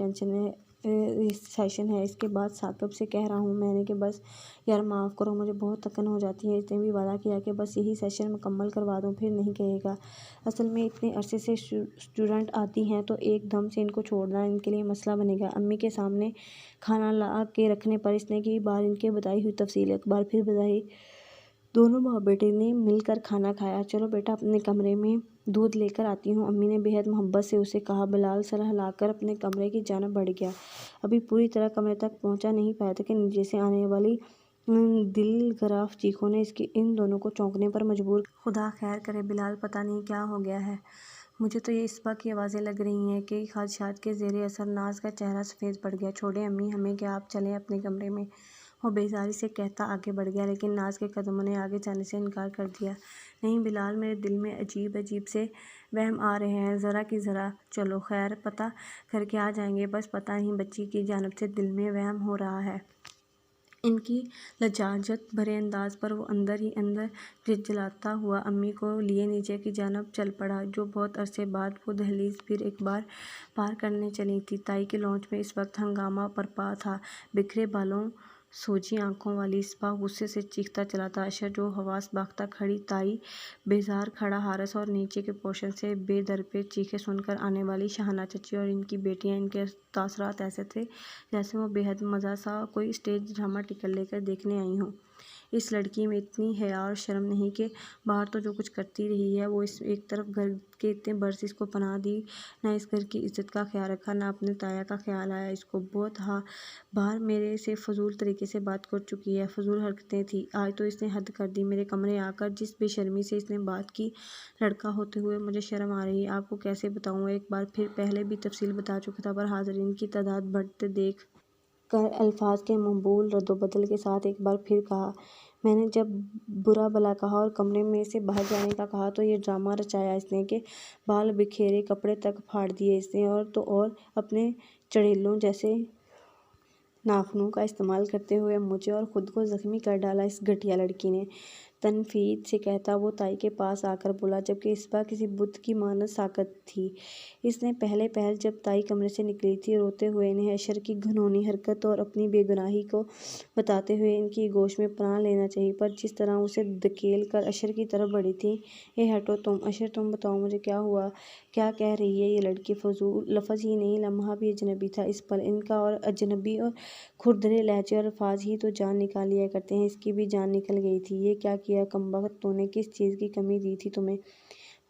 سیشن ہے، اس کے بعد ثاقب سے کہہ رہا ہوں میں نے کہ بس یار معاف کرو، مجھے بہت تھکن ہو جاتی ہے۔ اس نے بھی وعدہ کیا کہ بس یہی سیشن مکمل کروا دوں، پھر نہیں کہے گا۔ اصل میں اتنے عرصے سے اسٹوڈنٹ آتی ہیں تو ایک دم سے ان کو چھوڑنا ان کے لیے مسئلہ بنے گا۔ امی کے سامنے کھانا لا کے رکھنے پر اس نے کئی بار ان کے بتائی ہوئی تفصیل ایک بار پھر بتائی۔ دونوں ماں بیٹے نے مل کر کھانا کھایا۔ چلو بیٹا اپنے کمرے میں دودھ لے کر آتی ہوں، امی نے بے حد محبت سے اسے کہا۔ بلال سر ہلا کر اپنے کمرے کی جانب بڑھ گیا۔ ابھی پوری طرح کمرے تک پہنچا نہیں پایا تھا کہ نیچے سے آنے والی دل گراں چیخوں نے ان دونوں کو چونکنے پر مجبور کر دیا۔ خدا خیر کرے بلال، پتہ نہیں کیا ہو گیا ہے، مجھے تو یہ اسبا کی آوازیں لگ رہی ہیں۔ کئی خدشات کے زیر اثر ناز کا چہرہ سفید پڑ گیا۔ چھوڑیں امی ہمیں کہ آپ چلیں اپنے کمرے میں، وہ بیزاری سے کہتا آگے بڑھ گیا، لیکن ناز کے قدموں نے آگے جانے سے انکار کر دیا۔ نہیں بلال، میرے دل میں عجیب عجیب سے وہم آ رہے ہیں، ذرا کی ذرا۔ چلو خیر پتہ کر کے آ جائیں گے، بس پتہ نہیں بچی کی جانب سے دل میں وہم ہو رہا ہے۔ ان کی لجاجت بھرے انداز پر وہ اندر ہی اندر جھنجھلاتا ہوا امی کو لیے نیچے کی جانب چل پڑا، جو بہت عرصے بعد وہ دہلیز پھر ایک بار پار کرنے چلی تھی۔ تائی کے لانچ میں اس وقت ہنگامہ برپا تھا۔ بکھرے بالوں، سوجی آنکھوں والی اسبا غصے سے چیختا چلا تھا۔ اشر جو حواس باختہ کھڑی، تائی، بیزار کھڑا حارث اور نیچے کے پورشن سے بے درپے چیخیں سن کر آنے والی شاہانہ چچی اور ان کی بیٹیاں، ان کے تاثرات ایسے تھے جیسے وہ بے حد مزہ سا کوئی اسٹیج ڈرامہ ٹکٹ لے کر دیکھنے آئی ہوں۔ اس لڑکی میں اتنی حیا اور شرم نہیں کہ باہر تو جو کچھ کرتی رہی ہے وہ ایک طرف گھر کے اتنے برس اس کو پناہ دی، نہ اس گھر کی عزت کا خیال رکھا، نہ اپنے تایا کا خیال آیا اس کو۔ بہت بار میرے سے فضول طریقے سے بات کر چکی ہے، فضول حرکتیں تھیں، آج تو اس نے حد کر دی۔ میرے کمرے آ کر جس بے شرمی سے اس نے بات کی، لڑکا ہوتے ہوئے مجھے شرم آ رہی ہے، آپ کو کیسے بتاؤں۔ ایک بار پھر پہلے بھی تفصیل بتا چکا تھا، پر حاضرین کی تعداد بڑھتے دیکھ کر الفاظ کے مقبول رد و بدل کے ساتھ ایک بار پھر کہا۔ میں نے جب برا بھلا کہا اور کمرے میں سے باہر جانے کا کہا تو یہ ڈرامہ رچایا اس نے کہ بال بکھیرے کپڑے تک پھاڑ دیے اس نے، اور اپنے چڑیلوں جیسے ناخنوں کا استعمال کرتے ہوئے مجھے اور خود کو زخمی کر ڈالا اس گھٹیا لڑکی نے، تنفید سے کہتا وہ تائی کے پاس آ کر بولا، جبکہ اسبا کسی بت کی مانند ساکت تھی۔ اس نے پہلے جب تائی کمرے سے نکلی تھی، روتے ہوئے انہیں اشر کی گھنونی حرکت اور اپنی بے گناہی کو بتاتے ہوئے ان کی گوش میں پناہ لینا چاہی، پر جس طرح اسے دھکیل کر اشر کی طرف بڑھی تھی۔ اے ہٹو تم، اشر تم بتاؤ مجھے کیا ہوا، کیا کہہ رہی ہے یہ لڑکی؟ فضول لفظ ہی نہیں، لمحہ بھی اجنبی تھا اس پل ان کا، اور اجنبی اور کھردرے لہجے اور الفاظ ہی تو جان نکال لیا کرتے ہیں۔ اس کی بھی جان نکل گئی تھی۔ یہ کیا کیا کمبخت، تو نے کس چیز کی کمی دی تھی تمہیں؟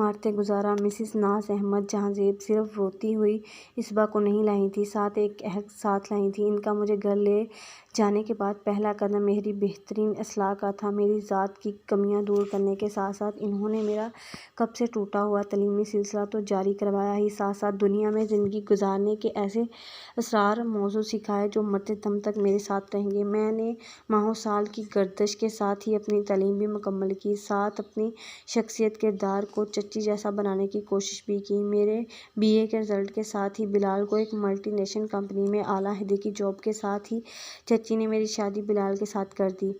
مارتے گزارا۔ مسز ناز احمد جہاں زیب صرف روتی ہوئی اصبا کو نہیں لائی تھیں، ساتھ ایک عہد ساتھ لائی تھیں۔ ان کا مجھے گھر لے جانے کے بعد پہلا قدم میری بہترین اصلاح کا تھا۔ میری ذات کی کمیاں دور کرنے کے ساتھ ساتھ انہوں نے میرا کب سے ٹوٹا ہوا تعلیمی سلسلہ تو جاری کروایا ہی، ساتھ ساتھ دنیا میں زندگی گزارنے کے ایسے اسرار موضوع سکھائے جو مرتے دم تک میرے ساتھ رہیں گے۔ میں نے ماہوں سال کی گردش کے ساتھ ہی اپنی تعلیم بھی مکمل کی، ساتھ اپنی شخصیت کردار کو چچی جیسا بنانے کی کوشش بھی کی۔ میرے BA کے رزلٹ کے ساتھ ہی بلال کو ایک ملٹی نیشنل کمپنی میں اعلیٰ عہدے کی جاب کے ساتھ ہی چچی نے میری شادی بلال کے ساتھ کر دی۔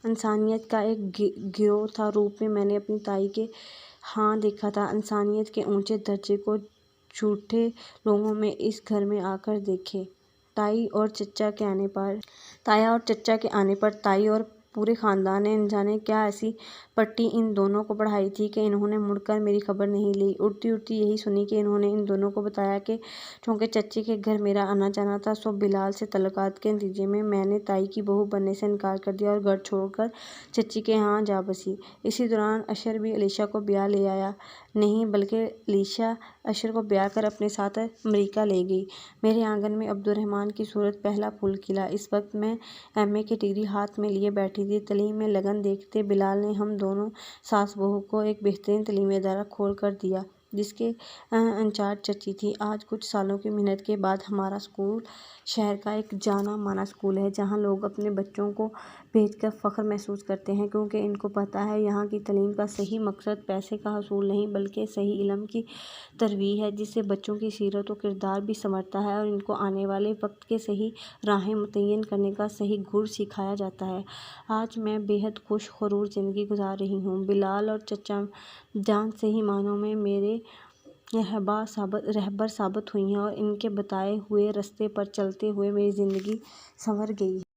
انسانیت کا ایک گروہ تھا روپ میں نے اپنی تائی کے ہاں دیکھا تھا۔ انسانیت کے اونچے درجے کو جھوٹے لوگوں میں اس گھر میں آ کر دیکھے۔ تایا اور چچا کے آنے پر تائی اور پورے خاندان نے جانے کیا ایسی پٹی ان دونوں کو پڑھائی تھی کہ انہوں نے مڑ کر میری خبر نہیں لی۔ اڑتی اڑتی یہی سنی کہ انہوں نے ان دونوں کو بتایا کہ چونکہ چچی کے گھر میرا آنا جانا تھا، سو بلال سے تعلقات کے نتیجے میں نے تائی کی بہو بننے سے انکار کر دیا اور گھر چھوڑ کر چچی کے ہاں جا بسی۔ اسی دوران اشر بھی علیشا کو برا لے آیا، نہیں بلکہ علیشا اشر کو برا کر اپنے ساتھ امریکہ لے گئی۔ میرے آنگن میں عبدالرحمن کی صورت پہلا پھول کھلا۔ اس وقت میں MA کی ڈگری ہاتھ میں لیے بیٹھی تھی۔ تعلیم میں لگن دیکھتے بلال نے ہم دونوں ساس بہو کو ایک بہترین تعلیمی ادارہ کھول کر دیا جس کے انچارج چچی تھیں۔ آج کچھ سالوں کی محنت کے بعد ہمارا اسکول شہر کا ایک جانا مانا اسکول ہے جہاں لوگ اپنے بچوں کو بھیج کر فخر محسوس کرتے ہیں، کیونکہ ان کو پتہ ہے یہاں کی تعلیم کا صحیح مقصد پیسے کا حصول نہیں بلکہ صحیح علم کی ترویج ہے، جس سے بچوں کی سیرت و کردار بھی سنورتا ہے اور ان کو آنے والے وقت کے صحیح راہیں متعین کرنے کا صحیح گر سکھایا جاتا ہے۔ آج میں بے حد خوش خرور زندگی گزار رہی ہوں۔ بلال اور چچا جان صحیح معنوں میں میرے رہبر ثابت ہوئے ہیں اور ان کے بتائے ہوئے راستے پر چلتے ہوئے میری زندگی سنور گئی ہے۔